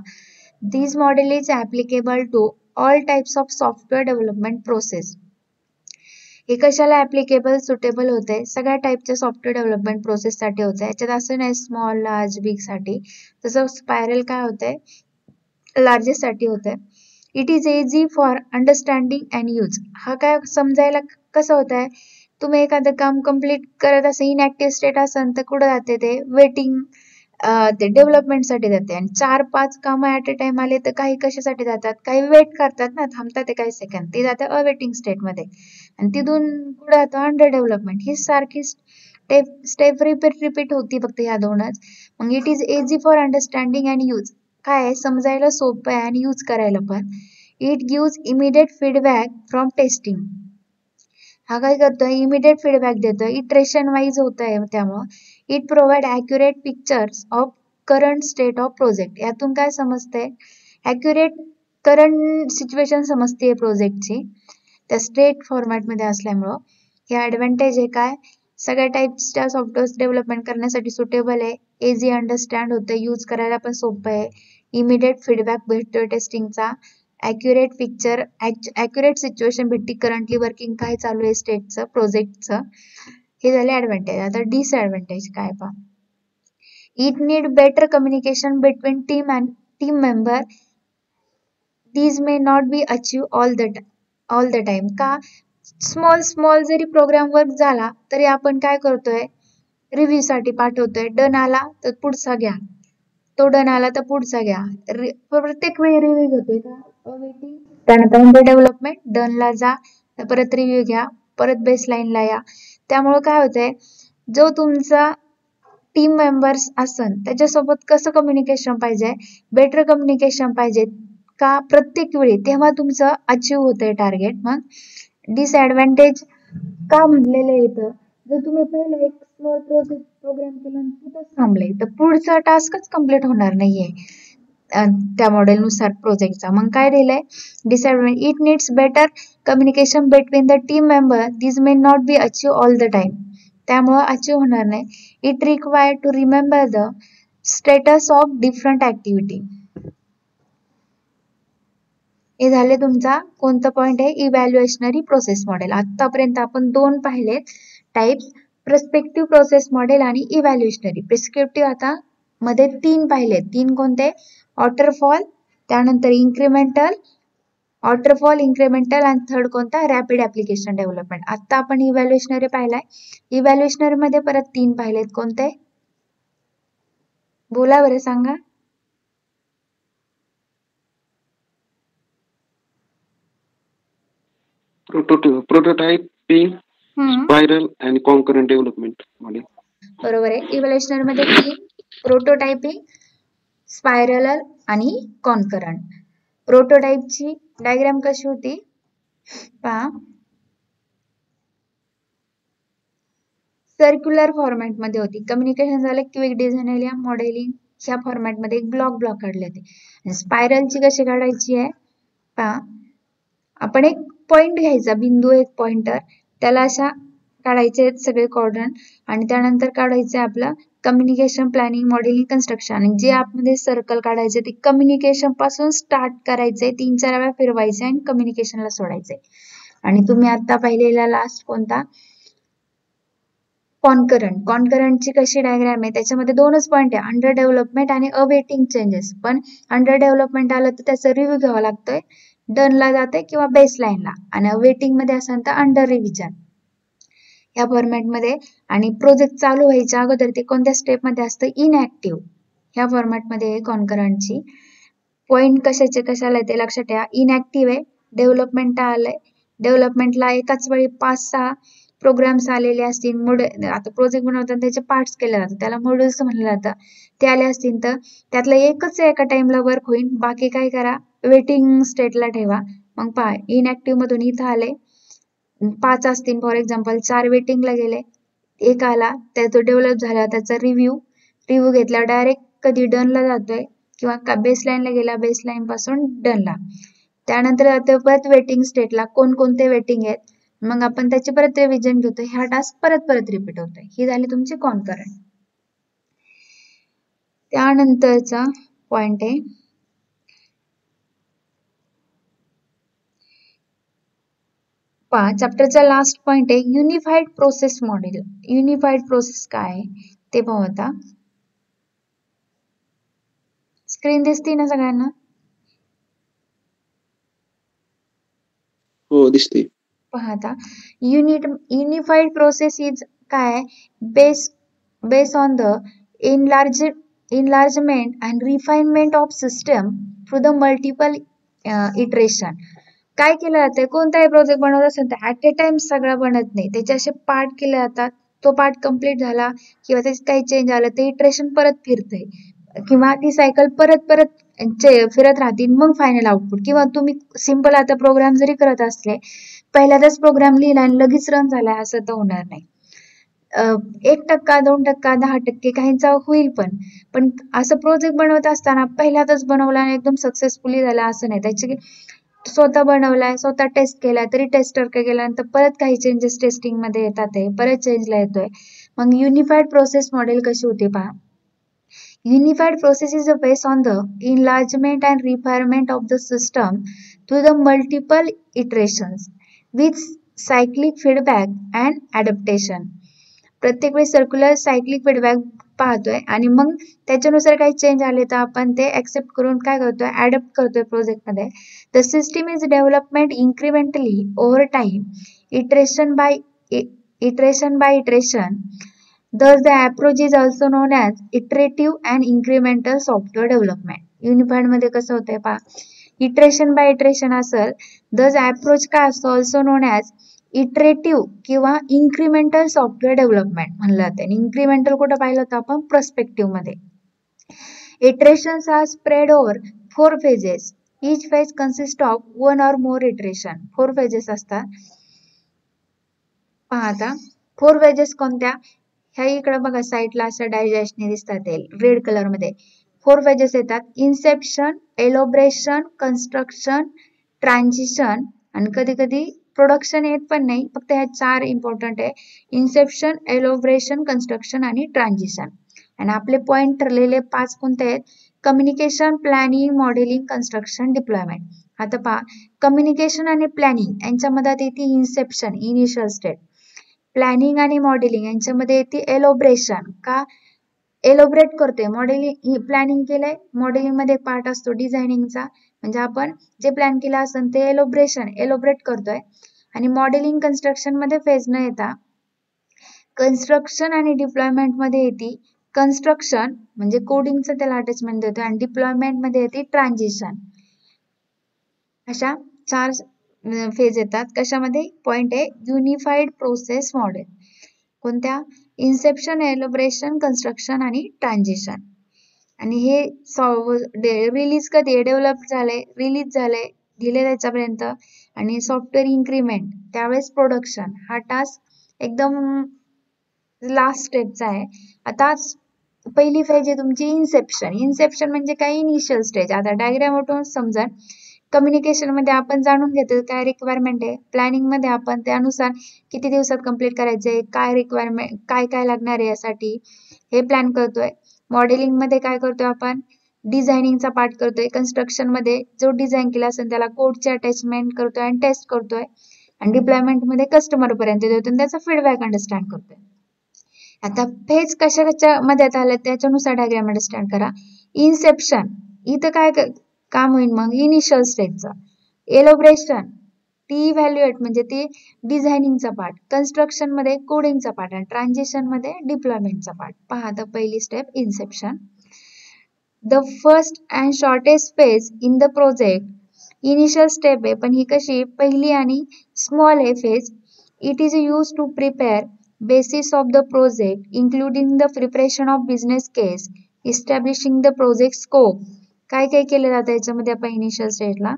this model is applicable to all types of software development process. हे कशाला ऍप्लिकेबल सुटेबल होते, सगळ्या टाइपच्या सॉफ्टवेअर डेव्हलपमेंट प्रोसेस साठी होते. याच्यात असं नाही स्मॉल लार्ज बिग साठी. तसं स्पायरल काय होतंय, लार्जेस्ट साठी होतंय. It is easy for understanding and use. हा काय समजायला कसं होत आहे, तुम्ही एखादं काम कम्प्लीट करत असं इनॅक्टिव्ह स्टेट असेल तर कुठं जाते ते वेटिंग ते डेव्हलपमेंटसाठी जाते. आणि 4-5 कामं ऍट अ टाइम आले तर काही कशासाठी जातात, काही वेट करतात ना, थांबतात ते काही सेकंद, ते जाते अवेटिंग स्टेटमध्ये. आणि तिथून पुढे जातो अंडर डेव्हलपमेंट. ही सारखी स्टेप रिपीट होती फक्त ह्या दोनच. मग it is easy for understanding and use. काय आहे, समजायला सोपं आहे आणि यूज करायला पण. It gives immediate feedback from testing. हा काय करतोय, इमिडिएट फीडबॅक देतोय, इटरेशन वाईज होत आहे त्यामुळं. It provide accurate pictures of current state of project. यातून काय समजतंय, ॲक्युरेट करंट सिच्युएशन समजते प्रोजेक्टची त्या स्टेट फॉर्मॅटमध्ये असल्यामुळं. हे ॲडव्हान्टेज आहे. काय, सगळ्या टाईप्सच्या सॉफ्टवेअर डेव्हलपमेंट करण्यासाठी सुटेबल आहे, इझी अंडरस्टँड होतं, यूज करायला पण सोपं आहे, इमिडिएट फीडबॅक भेटतोय टेस्टिंगचा, ॲक्युरेट पिक्चर, ॲक्युरेट सिच्युएशन भेटते करंटली वर्किंग काय चालू आहे स्टेटचं प्रोजेक्टचं. हे झाले ॲडव्हान्टेज. आता डिसॲडव्हान्टेज काय पहा. It need better communication between team member. These may not be achieve all the time. का, स्मॉल जरी प्रोग्राम वर्क झाला तरी आपण काय करतोय, रिव्ह्यू साठी पाठवतोय. डन आला तर पुढचा घ्या, तो डन आला तर पुढचा घ्या, प्रत्येक वेळी रिव्ह्यू घेतोय का, वेटिंग. त्यानंतर डेव्हलपमेंट डनला जा, परत रिव्ह्यू घ्या, परत बेसलाईनला या. त्यामुळे काय होतंय, जो तुमचा टीम मेंबर्स असन त्याच्यासोबत कसं कम्युनिकेशन पाहिजे, बेटर कम्युनिकेशन पाहिजे का प्रत्येक वेळी, तेव्हा तुमचं अचीव होतंय टार्गेट. मग डिसएडव्हान्टेज का म्हणलेलं येतं, जर तुम्ही पहिलं एक स्मॉल प्रोग्राम केला आणि तिथंच थांबले तर पुढचा टास्कच कम्प्लीट होणार नाहीये त्या मॉडेलनुसार प्रोजेक्टचा. मग काय दिलंय disadvantage, it needs better communication between the team member, this may not be achieve all the time. त्यामुळं अचीव होणार नाही. It require to remember the status of different activity. हे झाले तुमचा कोणतं पॉइंट आहे, इव्हॅल्युएशनरी प्रोसेस मॉडेल. आतापर्यंत आपण दोन पाहिलेत टाइप्स, प्रिस्क्रिप्टिव्ह प्रोसेस मॉडेल आणि इव्हॅल्युएशनरी. प्रिस्क्रिप्टिव्ह आता मध्ये 3 पाहिलेत. 3 कोणते, वॉटरफॉल, त्यानंतर इन्क्रिमेंटल, वॉटरफॉल, इन्क्रिमेंटल आणि थर्ड कोणता, रॅपिड ऍप्लिकेशन डेव्हलपमेंट. आता आपण इव्हॅल्युएशनरी पाहिलाय. इव्हॅल्युएशनरी मध्ये परत 3 पाहिलेत. कोणते, बोला बरं, सांगा. प्रोटोटाइपिंग, स्पायरल आणि कॉन्करंट डेव्हलपमेंट मॉडेल. बरोबर आहे. इव्हॅल्युएशनरी मध्ये 3, प्रोटोटाइपिंग, स्पायरल आणि कॉन्करंट. प्रोटोटाइपची डायग्राम कशी होती पहा, सर्क्युलर फॉर्मॅट मध्ये होती. कम्युनिकेशन झालं, क्विक डिझाइन एरिया, मॉडेलिंग, ह्या फॉर्मॅट मध्ये ब्लॉक काढले होते. स्पायरलची कशी काढायची आहे पहा, आपण एक पॉइंट घ्यायचा, बिंदू, एक पॉइंटर, त्याला अशा काढायचे आहेत सगळे कॉर्डन, आणि त्यानंतर काढायचं आपलं कम्युनिकेशन प्लॅनिंग, मॉडेलिंग, कन्स्ट्रक्शन. आणि जे आतमध्ये सर्कल काढायचे ते कम्युनिकेशन पासून स्टार्ट करायचे, 3-4 वेळा फिरवायचे आणि कम्युनिकेशनला सोडायचे. आणि तुम्ही आता पाहिलेला लास्ट कोणता, कॉन्करंट. कॉन्करंटची कशी डायग्राम आहे, त्याच्यामध्ये 2च पॉइंट आहे, अंडर डेव्हलपमेंट आणि अवेटिंग चेंजेस. पण अंडर डेव्हलपमेंट आलं तर त्याचा रिव्ह्यू घ्यावा लागतोय, डनला जाते किंवा बेसलाईनला, आणि वेटिंग मध्ये असेल तर अंडर रिव्हिजन या फॉर्मॅटमध्ये. आणि प्रोजेक्ट चालू व्हायच्या अगोदर ते कोणत्या स्टेपमध्ये असतं, इनऍक्टिव्ह, ह्या फॉर्मॅटमध्ये कॉन्करंटची. पॉइंट कशाला ते लक्षात ठेवा. इनऍक्टिव्ह आहे, डेव्हलपमेंट आलंय, डेव्हलपमेंटला एकाच वेळी 5-6 प्रोग्राम्स आलेले असतील, आता प्रोजेक्ट बनवताना त्याचे पार्ट्स केले जातात, त्याला मॉड्यूल्स म्हणलं जातं, ते आले असतील तर त्यातलं एकच एका टाइमला वर्क होईल, बाकी काय करा, वेटिंग स्टेटला ठेवा. मग पहा, इनऍक्टिव्ह मधून इथं आले 5 असतील फॉर एक्झाम्पल, 4 वेटिंगला गेले, एक आला, त्याचा डेव्हलप झाला, त्याचा रिव्ह्यू घेतला, डायरेक्ट कधी डनला जातोय किंवा बेसलाईनला गेला, बेसलाईन पासून डनला, त्यानंतर जातोय परत वेटिंग स्टेटला, कोणते वेटिंग आहेत, मग आपण त्याची परत रिव्हिजन घेतो, ह्या टास्क परत रिपीट होतोय. ही झाली तुमची कॉन्करंट. त्यानंतरचा पॉइंट आहे पहा, चॅप्टरचा लास्ट पॉइंट आहे unified process model. Unified process काय आहे ते पाहू आता. स्क्रीन दिसते ना सगळ्यांना? हो, दिसते. पाहता युनिफाईड प्रोसेस इज काय base on the enlargement and refinement of system through the multiple iteration. काय केलं जाते कोणताही प्रोजेक्ट बनवत असेल तर ऍट ए टाइम सगळा बनत नाही, त्याचे असे पार्ट केले जातात. तो पार्ट कम्प्लीट झाला किंवा त्याच्यात काही चेंज आलं ते इटरेशन परत फिरते किंवा ती सायकल परत फिरत राहतील मग फायनल आउटपुट. किंवा तुम्ही सिंपल आता प्रोग्राम जरी करत असले पहिल्यांदाच प्रोग्राम लिहिला आणि लगेच रन झाला असं तर होणार नाही. 1%, 2%, 10% काहींचा होईल पण असं प्रोजेक्ट बनवत असताना पहिल्यांदाच बनवला आणि एकदम सक्सेसफुली झाला असं नाही. त्याची स्वतः बनवलाय, स्वतः टेस्ट केला, तरी टेस्टर गेल्यानंतर परत काही चेंजेस टेस्टिंग मध्ये येतात आहे, परत चेंजला येतोय. मग युनिफाईड प्रोसेस मॉडेल कशी होते पहा. Unified process is based on the enlargement and refinement of the system through the multiple iterations with cyclic feedback and adaptation. प्रत्येक वेळी सर्क्युलर सायक्लिक फीडबॅक पाहतोय आणि मग त्याच्यानुसार काही चेंज आले तर आपण ते ऍक्सेप्ट करून काय करतोय अडॅप्ट करतोय प्रोजेक्ट मध्ये. The system is development incrementally over time iteration by iteration. Thus, the approach is also known as iterative and incremental software development. Unified मध्ये कसं होतंय पहा, इटरेशन बाय इटरेशन असेल. Thus, approach काय असतो ऑल्सो नोन ॲज इटरेटिव्ह किंवा इन्क्रिमेंटल सॉफ्टवेअर डेव्हलपमेंट म्हणलं जातं. इन्क्रिमेंटल कुठं पाहिलं होतं आपण पर्स्पेक्टिव्ह मध्ये. Iterations are spread over 4 phases. Each phase consists of 1 or more iteration. 4 phases असतात. पहा आता 4 phases कोणत्या, ह्या इकडे बघा साईडला असं डायजेशने दिसतात रेड कलर मध्ये. 4 फेजेस येतात. इन्सेप्शन, एलोब्रेशन, कन्स्ट्रक्शन, ट्रान्झिशन आणि कधी कधी प्रोडक्शन येत पण नाही, फक्त ह्या 4 इम्पॉर्टंट आहे. इन्सेप्शन, एलोब्रेशन, कन्स्ट्रक्शन आणि ट्रान्झिशन. आणि आपले पॉइंट ठरलेले 5 कोणते आहेत, communication, planning, modelling, construction, deployment. आता पहा कम्युनिकेशन आणि प्लॅनिंग यांच्यामध्ये येते इन्सेप्शन इनिशियल स्टेट. प्लॅनिंग आणि मॉडेलिंग यांच्यामध्ये येते एलोब्रेशन. का एलोब्रेट करतोय, मॉडेलिंग प्लॅनिंग केलंय, मॉडेलिंग मध्ये पार्ट असतो डिझायनिंगचा, म्हणजे आपण जे प्लॅन केलं असेल ते एलोब्रेट करतोय. आणि मॉडेलिंग कन्स्ट्रक्शन मध्ये फेज न येता कन्स्ट्रक्शन आणि डिप्लॉयमेंट मध्ये येते कन्स्ट्रक्शन म्हणजे कोडिंगचं त्याला अटॅचमेंट देतोय आणि डिप्लॉयमेंट मध्ये येते ट्रान्झिशन. अशा 4 फेज येतात. कशामध्ये, पॉइंट आहे युनिफाईड प्रोसेस मॉडेल. कोणत्या, इन्सेप्शन, एलोब्रेशन, कन्स्ट्रक्शन आणि ट्रान्झिशन. आणि हे रिलीज कधी डेव्हलप झाले, रिलीज झाले दिले त्याच्यापर्यंत, आणि सॉफ्टवेअर इन्क्रीमेंट त्यावेळेस प्रोडक्शन. हा टास्क एकदम लास्ट स्टेपचा आहे. आता पहिली फेज आहे तुमची इन्सेप्शन म्हणजे काय, इनिशियल स्टेज. आता डायग्राम वाटून समजा. कम्युनिकेशन मध्ये आपण जाणून घेतो काय रिक्वायरमेंट आहे, प्लॅनिंग मध्ये आपण त्यानुसार किती दिवसात कंप्लीट करायचे, काय रिक्वायरमेंट काय लागणार आहे यासाठी हे प्लॅन करतोय. मॉडेलिंग मध्ये काय करतोय आपण, डिझायनिंगचा पार्ट करतोय. कन्स्ट्रक्शन मध्ये जो डिझाईन केला असेल त्याला कोडचे अटॅचमेंट करतोय आणि टेस्ट करतोय. आणि डिप्लॉयमेंट मध्ये कस्टमर पर्यंत देतो आणि त्याचा फीडबॅक अंडरस्टँड करतोय. आता फेज कशा मध्ये आलं त्याच्यानुसार डायग्राम अंडरस्टँड करा. इन्सेप्शन इथं काय काम होईल मग, इनिशियल स्टेजचा. एलोब्रेशन टी व्हॅल्युएट म्हणजे ती डिझायनिंगचा पार्ट. कन्स्ट्रक्शन मध्ये कोडिंगचा पार्ट आणि ट्रान्झिशन मध्ये डिप्लॉयमेंटचा पार्ट. पहा आता पहिली step inception. The first and shortest phase in the project. Initial step आहे पण ही कशी पहिली आणि स्मॉल आहे phase. It is use to prepare basis of the project including the preparation of business case, establishing the project scope. काय केलं जातं याच्यामध्ये आपण इनिशियल स्टेजला,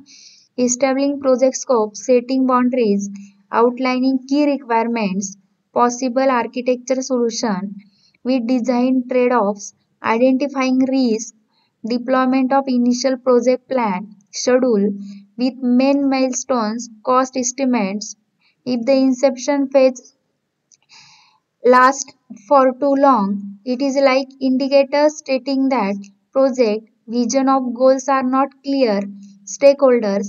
establishing project scope, setting boundaries, outlining key requirements, possible architecture solution with design trade-offs, identifying risk, deployment of initial project plan, schedule with main milestones, cost estimates. If the inception phase last for too long, it is like indicators stating that project vision of goals are not clear. Stakeholders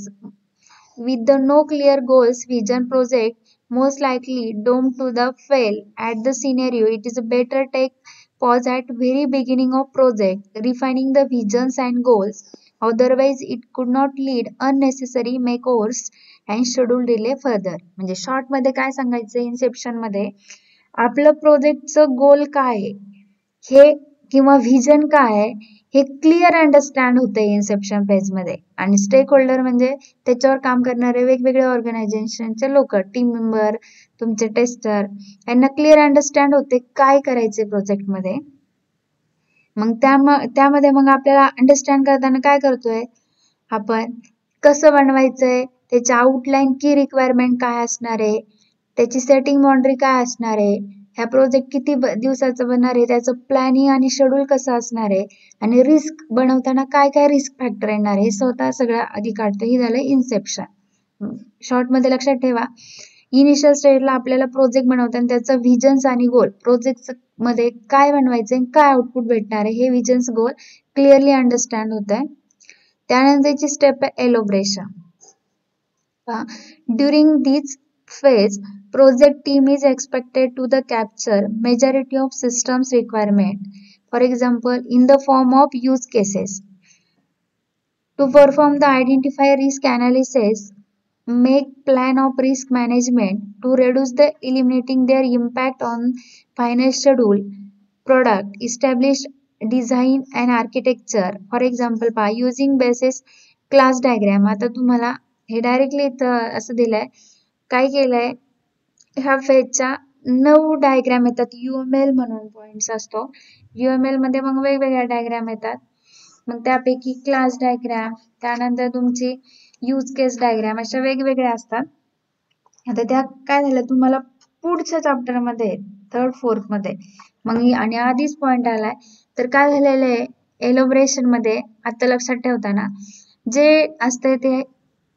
with the no clear goals vision project most likely doomed to the fail. At the scenario, it is better take pause at very beginning of project, refining the visions and goals. Otherwise, it could not lead unnecessary makeovers and schedule delay further. म्हणजे शॉर्ट मध्ये काय सांगायचं, इन्सेप्शन मध्ये आपलं प्रोजेक्टचं गोल काय आहे हे किंवा व्हिजन काय आहे हे क्लिअर अंडरस्टँड होते इन्सेप्शन फेज मध्ये. आणि स्टेक होल्डर म्हणजे त्याच्यावर काम करणारे वेगवेगळे ऑर्गनायझेशनचे लोक, टीम मेंबर, तुमचे टेस्टर, यांना क्लिअर अंडरस्टँड होते काय करायचे प्रोजेक्ट मध्ये. मग त्यामध्ये मग आपल्याला अंडरस्टँड करताना काय करतोय आपण, कसं बनवायचंय, त्याची आउटलाईन, की रिक्वायरमेंट काय असणार आहे, त्याची सेटिंग बाउंड्री काय असणार आहे, ह्या प्रोजेक्ट किती दिवसाचं बनणार आहे, त्याचं प्लॅनिंग आणि शेड्यूल कसं असणार आहे, आणि रिस्क बनवताना काय काय रिस्क फॅक्टर येणार आहे, स्वतः सगळं आधी काढतो. हे झालं इन्सेप्शन. शॉर्ट मध्ये लक्षात ठेवा, इनिशियल स्टेजला आपल्याला प्रोजेक्ट बनवताना त्याचं व्हिजन्स आणि गोल, प्रोजेक्ट मध्ये काय बनवायचं, काय आउटपुट भेटणार आहे, हे व्हिजन्स गोल क्लिअरली अंडरस्टँड होत आहे. त्यानंतरची स्टेप आहे एलोब्रेशन. During this phase, project team is expected to the capture majority of systems requirement, for example, in the form of use cases. To perform the identify risk analysis, make plan of risk management to reduce the eliminating their impact on final schedule, product, establish design and architecture. For example, by using basis class diagram. आता तुम्हाला हे डायरेक्टली इथं असं दिलंय, काय केलंय, ह्या फेजच्या 9 डायग्राम येतात. UML म्हणून पॉइंट्स असतो. UML मध्ये मग वेगवेगळ्या डायग्राम येतात. मग त्यापैकी क्लास डायग्राम, त्यानंतर तुमची यूज केस डायग्राम, अशा वेगवेगळ्या असतात. आता त्या काय झालं, तुम्हाला पुढच्या चॅप्टर मध्ये, थर्ड फोर्थ मध्ये मग आणि आधीच पॉइंट आलाय, तर काय झालेलं आहे एलोब्रेशन मध्ये, आता लक्षात ठेवताना जे असते ते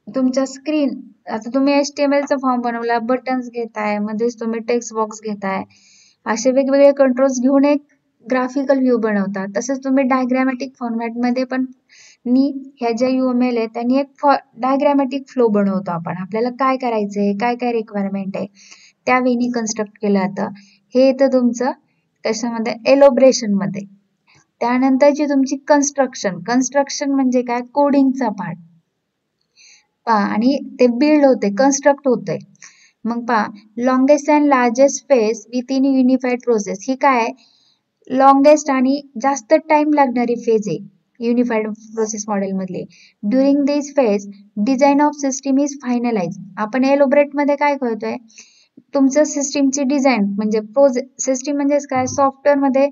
तुमच्या स्क्रीन, आता तुम्ही HTML चा फॉर्म बनवला, बटन्स घेताय, मध्येच तुम्ही टेक्स्ट बॉक्स घेताय, असे वेगवेगळे कंट्रोल्स घेऊन एक ग्राफिकल व्ह्यू बनवता. तसंच तुम्ही डायग्रामॅटिक फॉर्मॅट मध्ये पण ह्या ज्या UML आहे त्यांनी एक डायग्रामॅटिक फ्लो बनवतो आपण. आपल्याला काय करायचंय, काय काय रिक्वायरमेंट आहे, त्या वेनी कन्स्ट्रक्ट केलं जातं. हे येतं तुमचं कशामध्ये, एलोब्रेशन मध्ये. त्यानंतरची तुमची कन्स्ट्रक्शन म्हणजे काय, कोडिंगचा पार्ट. आणि ते बिल्ड होते, कन्स्ट्रक्ट होते. मग longest and largest phase with in unified process. ही काय, लॉंगेस्ट आणि जास्त टाइम लागणारी फेज आहे युनिफाईड प्रोसेस मॉडेल मधली. During this phase design of system is finalize. आपण एलोब्रेट मध्ये काय करतोय, तुमचं सिस्टीमची डिझाईन म्हणजे सिस्टीम म्हणजेच काय, सॉफ्टवेअर मध्ये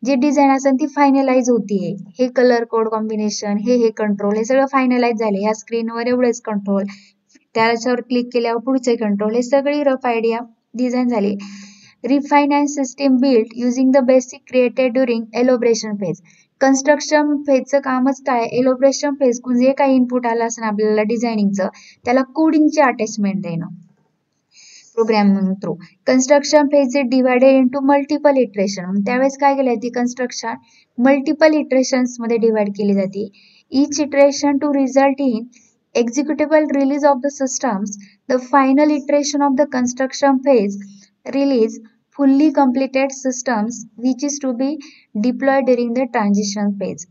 जी डिझाईन असेल ती फायनलाइज होतीये. हे कलर कोड कॉम्बिनेशन, हे कंट्रोल, हे सगळं फायनलाइज झाले. ह्या स्क्रीनवर एवढेच कंट्रोल, त्याच्यावर क्लिक केल्यावर पुढचे कंट्रोल, हे सगळी रफ आयडिया डिझाईन झाली. Refine and system build using the basic created during elaboration phase. Construction फेजचं कामच काय, एलोब्रेशन फेज जे काही इनपुट आलं असेल आपल्याला डिझायनिंगचं, त्याला कोडिंगची अटॅचमेंट देणं programming through. Construction phase is divided into multiple iteration. त्यावेळेस काय केलंय, ती कन्स्ट्रक्शन मल्टिपल इटरेशन्स मध्ये डिवाइड केली जाते. Each iteration to result in executable release of the systems. The final iteration of the construction phase release fully completed systems which is to be deployed during the transition phase.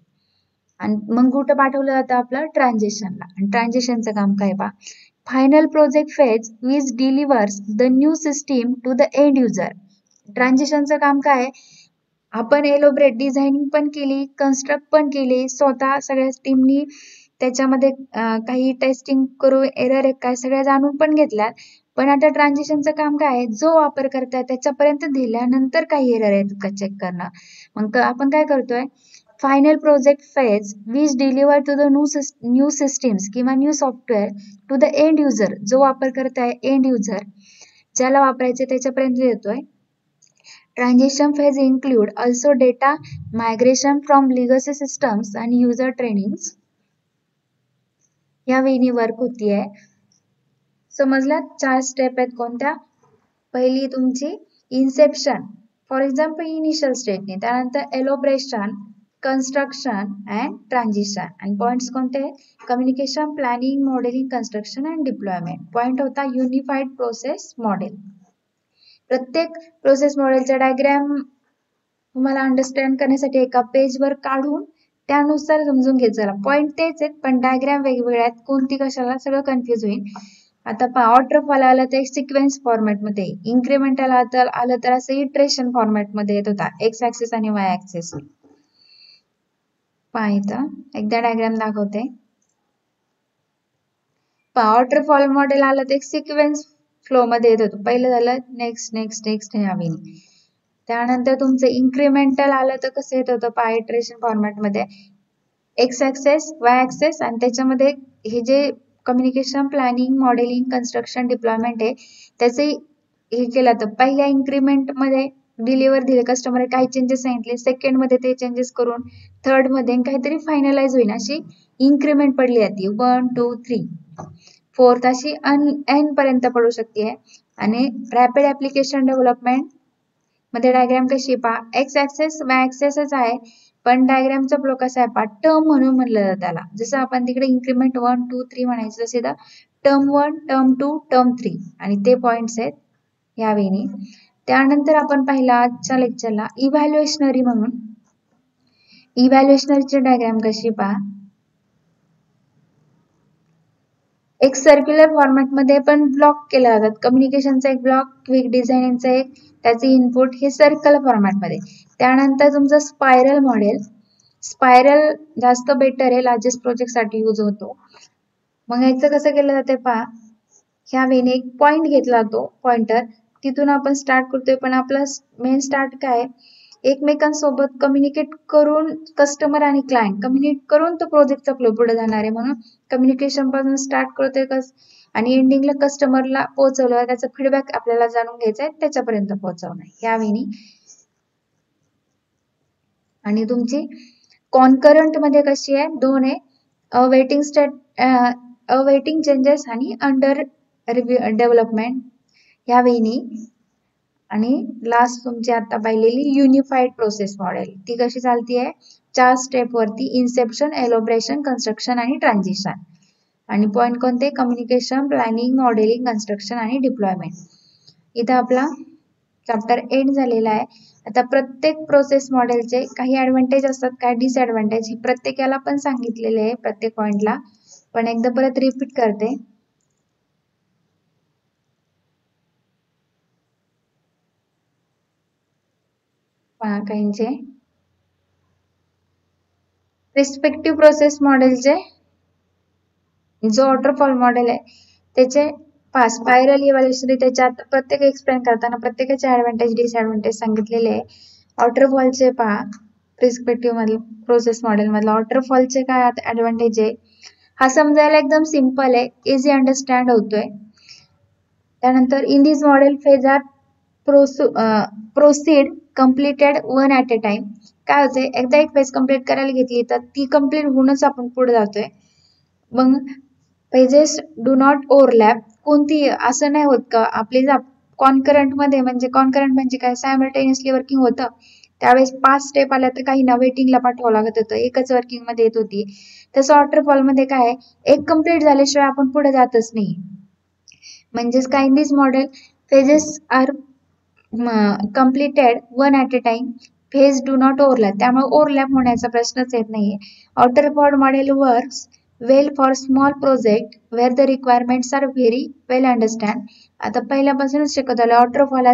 आणि मग कुठं पाठवलं जातं आपलं, ट्रान्झिशनला. आणि ट्रान्झिशनचं काम काय पहा, final project phase which delivers the new system to the end user. ट्रान्झिशनचं काम काय, आपण एलोब्रेट डिझायनिंग पण केली, कन्स्ट्रक्ट पण केली, स्वतः सगळ्या टीमनी त्याच्यामध्ये काही टेस्टिंग करू, एरर काय सगळ्या जाणून पण घेतल्यात. पण आता ट्रान्झिशनचं काम काय आहे, जो वापरकर्ता त्याच्यापर्यंत दिल्यानंतर काही एरर आहेत का चेक करणं. मग आपण काय करतोय, final project phase which deliver to the new systems किंवा new software to the end user. जो वापरकर्ता आहे, एंड युजर ज्याला वापरायचे त्याच्यापर्यंत देतोय. Transition phase include also data migration from legacy systems and user trainings. या वेळी वर्क होतीये. समजला, 4 स्टेप आहेत कोणत्या, पहिली तुमची इन्सेप्शन, फॉर एक्झाम्पल इनिशियल स्टेजने, त्यानंतर एलोब्रेशन, कन्स्ट्रक्शन अँड ट्रान्झिशन. आणि पॉइंट्स कोणते, communication, planning, modelling, construction and deployment. Point होता युनिफाईड प्रोसेस मॉडेल. प्रत्येक प्रोसेस मॉडेलचा डायग्राम तुम्हाला अंडरस्टँड करण्यासाठी एका पेजवर काढून त्यानुसार समजून घेत चला. पॉइंट तेच आहेत पण डायग्राम वेगवेगळ्या आहेत, कोणती कशाला, सगळं कन्फ्युज होईल. आता पहा वॉटरफॉल आलं तर एक सिक्वेन्स फॉर्मॅटमध्ये, इन्क्रिमेंटल आलं तर असं इटरेशन फॉर्मॅटमध्ये येत होता, एक्स ऍक्सिस आणि वाय ऍक्सिस. पहा इथं एकदा डायग्राम दाखवते. पहा वॉटरफॉल मॉडेल आलं तर एक सिक्वेन्स फ्लो मध्ये येत होतं. पहिलं झालं नेक्स्ट नेक्स्ट नेक्स्ट यावेळी. त्यानंतर तुमचं इन्क्रिमेंटल आलं तर कसं येत होतं पहा इटरेशन फॉर्मॅटमध्ये, एक्स ऍक्सेस वाय ऍक्सेस आणि त्याच्यामध्ये हे जे communication planning modelling construction deployment आहे त्याचे हे केलं तर पहिल्या इन्क्रिमेंट मध्ये डिलिव्हर दिले कस्टमर काही चेंजेस सांगितले, सेकंड मध्ये ते चेंजेस करून थर्ड मध्ये काहीतरी फायनलाइज होईल अशी इन्क्रिमेंट पडली जाते 1 2 3 4 अशी एन पर्यंत पडू शकते. आणि रॅपिड ऍप्लिकेशन डेव्हलपमेंट मध्ये डायग्राम कशी पहा, एक्स ऍक्सेस वाय ऍक्सेसच आहे पण डायग्रामचा फ्लो कसा आहे पहा, टर्म म्हणून म्हणलं जातं त्याला. जसं आपण तिकडे इन्क्रिमेंट 1 2 3 म्हणायचं तसे इथं टर्म 1 टर्म 2 टर्म 3 आणि ते पॉइंट्स आहेत यावेळी. त्यानंतर आपण पाहिला आजच्या लेक्चरला इव्हॅल्युएशनरी म्हणून. इव्हॅल्युएशनरीची डायग्राम कशी पहा, एक सर्क्युलर फॉर्मॅट मध्ये पण ब्लॉक केला जातात. कम्युनिकेशनचा एक ब्लॉक, क्विक डिझायनिंगचा एक, त्याचे इनपुट हे सर्कल फॉर्मॅट मध्ये. त्यानंतर तुमचं स्पायरल मॉडेल, स्पायरल जास्त बेटर आहे, लार्जेस्ट प्रोजेक्ट साठी यूज होतो. मग याचं कसं केलं जाते पहा, ह्या वेळी एक पॉइंट घेतला जातो पॉइंटर, तिथून आपण स्टार्ट करतोय पण आपला मेन स्टार्ट काय, एकमेकांसोबत कम्युनिकेट करून कस्टमर आणि क्लायंट कम्युनिकेट करून तो प्रोजेक्टचा फ्लो पुढे जाणार आहे. म्हणून कम्युनिकेशन पासून स्टार्ट करतोय आणि एंडिंगला कस्टमरला पोहोचवलं, त्याचा फीडबॅक आपल्याला जाणून घ्यायचा आहे, त्याच्यापर्यंत पोहोचवणं यावेळी. आणि तुमची कॉन्करंट मध्ये कशी आहे, दोन आहे, अवेटिंग चेंजेस आणि अंडर डेव्हलपमेंट यावेळी. आणि लास्ट तुमची आता पाहिलेली युनिफाईड प्रोसेस मॉडेल, ती कशी चालती आहे 4 स्टेप वरती, इन्सेप्शन एलोब्रेशन कन्स्ट्रक्शन आणि ट्रान्झिशन. आणि पॉइंट कोणते, कम्युनिकेशन प्लॅनिंग मॉडेलिंग कन्स्ट्रक्शन आणि डिप्लॉयमेंट. इथं आपला चॅप्टर एंड झालेला आहे. आता प्रत्येक प्रोसेस मॉडेलचे काही ऍडव्हान्टेज असतात, काही डिसएडव्हान्टेज, हे प्रत्येकाला पण सांगितलेले आहे प्रत्येक पॉइंटला, पण एकदा परत रिपीट करते. पहा काहींचे रिस्पेक्टिव्ह प्रोसेस मॉडेलचे जो वॉटरफॉल मॉडेल आहे त्याचे स्पायरल इव्हॅल्युएशन, त्याच्यात प्रत्येक एक्सप्लेन करताना प्रत्येकाचे ऍडव्हान्टेज डिसएडव्हान्टेज सांगितलेले आहे. वॉटरफॉलचे पहा, रिस्पेक्टिव्ह मधील प्रोसेस मॉडेल मधला वॉटरफॉलचे काय ऍडव्हान्टेज आहे, हा समजायला एकदम सिंपल आहे, इझी अंडरस्टँड होतोय. त्यानंतर in this model phase are proceed completed one at a time. काय होते, एकदा एक फेज कम्प्लीट करायला घेतली तर ती कम्प्लीट होऊनच आपण पुढे जातोय. मग पेजेस डू नॉट ओव्हरलॅप, कोणती असं नाही होत का आपली कॉन्करंट मध्ये, म्हणजे कॉन्करंट म्हणजे काय, सायमल्टेनियसली वर्किंग होतं, त्यावेळेस 5 स्टेप आल्या तर काही ना वेटिंगला पाठवावं लागत होतं, एकच वर्किंग मध्ये येत होती. तसं वॉटरफॉल मध्ये काय, एक कम्प्लीट झाल्याशिवाय आपण पुढे जातच नाही. म्हणजेच काय, in this model phases are completed one at a time, phase do not overlap, त्यामुळे ओव्हरलॅप होण्याचा प्रश्नच येत नाहीये. Waterfall model works well for small project where the requirements are very well understand. आता पहिल्यापासूनच शिकत आलं, वॉटरफॉल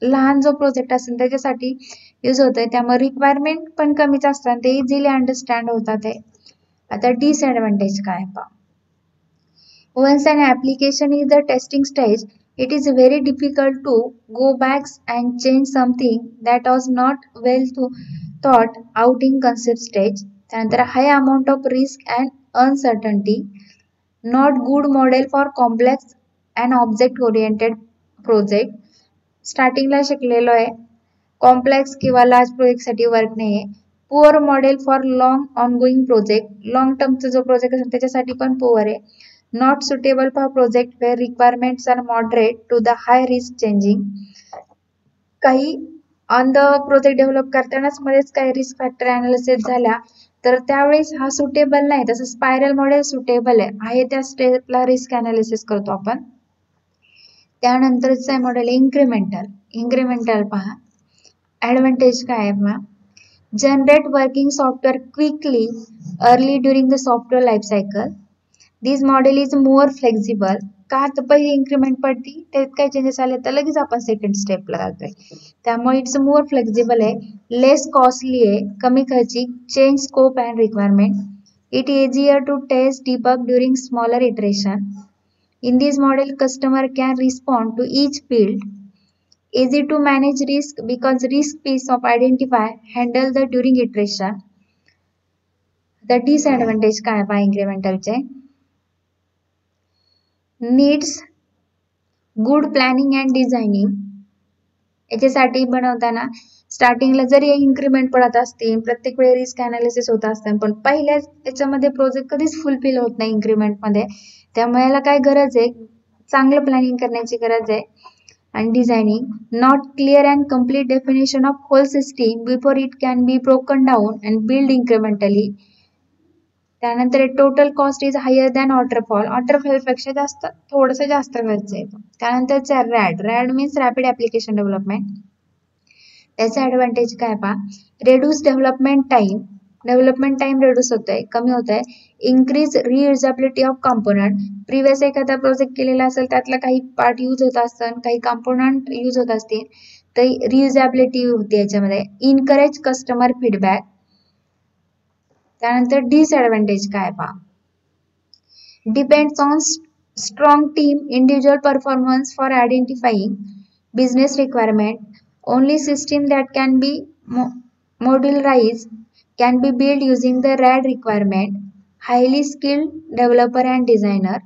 लहान जो प्रोजेक्ट असेल त्याच्यासाठी यूज होतोय, त्यामुळे रिक्वायरमेंट पण कमीच असतात, ते इझिली अंडरस्टँड होतात. आता डिसएडव्हान्टेज काय पहा, once an application is the testing stage, it is very difficult to go back and change something that was not well thought out in concept stage. त्यानंतर high amount of risk and uncertainty, not good model for complex and object oriented project. स्टार्टिंगला शिकलेलो आहे, कॉम्प्लेक्स किंवा लार्ज प्रोजेक्ट साठी वर्क नाही आहे. Poor model for long ongoing project, long टर्मचा जो प्रोजेक्ट असेल त्याच्यासाठी पण पुअर आहे. Not suitable for project where requirements are moderate to the high risk changing. काही ऑन द प्रोजेक्ट डेव्हलप करतानाच मध्येच काही रिस्क फॅक्टर अनालिसिस झाल्या तर त्यावेळेस हा सुटेबल नाही. तसं स्पायरल मॉडेल सुटेबल आहे, त्या स्टेपला रिस्क अनालिसिस करतो आपण. त्यानंतरचं मॉडेल इन्क्रिमेंटल. इन्क्रिमेंटल पहा, ऍडव्हान्टेज काय आहे पहा, generate working software quickly early during the software life cycle. This model is more flexible का तर पहिली इन्क्रीमेंट पडती त्यात काही चेंजेस आले तर लगेच आपण सेकंड स्टेपला जातोय. त्यामुळे इट्स मोर फ्लेक्झिबल आहे, लेस कॉस्टली आहे, कमी खर्चिक, change scope and requirement. It easier to test debug during smaller iteration. In this model, customer can respond to each field. Easy to manage risk because risk piece of identify handle the during iteration. The disadvantage काय आहे incrementalचे? Needs good planning and designing. याच्यासाठी बनवताना स्टार्टिंगला जरी इन्क्रीमेंट पडत असतील, प्रत्येक वेळी रिस्क अनालिसिस होत असतात, पण पहिल्याच याच्यामध्ये प्रोजेक्ट कधीच फुलफिल होत नाही इन्क्रीमेंटमध्ये. त्यामुळे याला काय गरज आहे, चांगलं प्लॅनिंग करण्याची गरज आहे. आणि डिझायनिंग, not clear and complete definition of whole system before it can be broken down and build incrementally. त्यानंतर total cost is higher than waterfall पेक्षा थोडंसं जास्त खर्च येतो. त्यानंतरचा RAD means rapid application development. त्याचा ऍडव्हान्टेज काय पहा, रेड्यूस डेव्हलपमेंट टाइम रेड्यूस होतोय, कमी होत आहे. Increase reusability of component. Previous एखादा प्रोजेक्ट केलेला असेल त्यातला काही पार्ट यूज होत असतात, काही कॉम्पोनंट यूज होत असतील तर रियुजेबिलिटी होते याच्यामध्ये. Encourage customer feedback. त्यानंतर डिसएडव्हान्टेज काय पहा, depends on strong team individual performance for identifying business requirement. Only system that can be modularized can be built using the RAD requirement. Highly skilled developer and designer.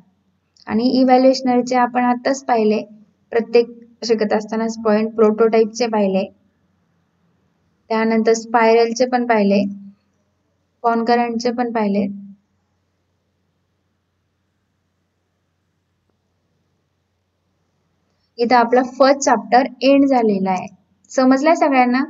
आणि इव्हॅल्युएशनरचे आपण आताच पाहिले, प्रत्येक शिकत असतानाच पॉइंट. प्रोटोटाईपचे पाहिले, त्यानंतर स्पायरलचे पण पाहिले, कॉन्करंटचे पण पाहिले. इथं आपला फर्स्ट चॅप्टर एंड झालेला आहे. समजलाय सगळ्यांना?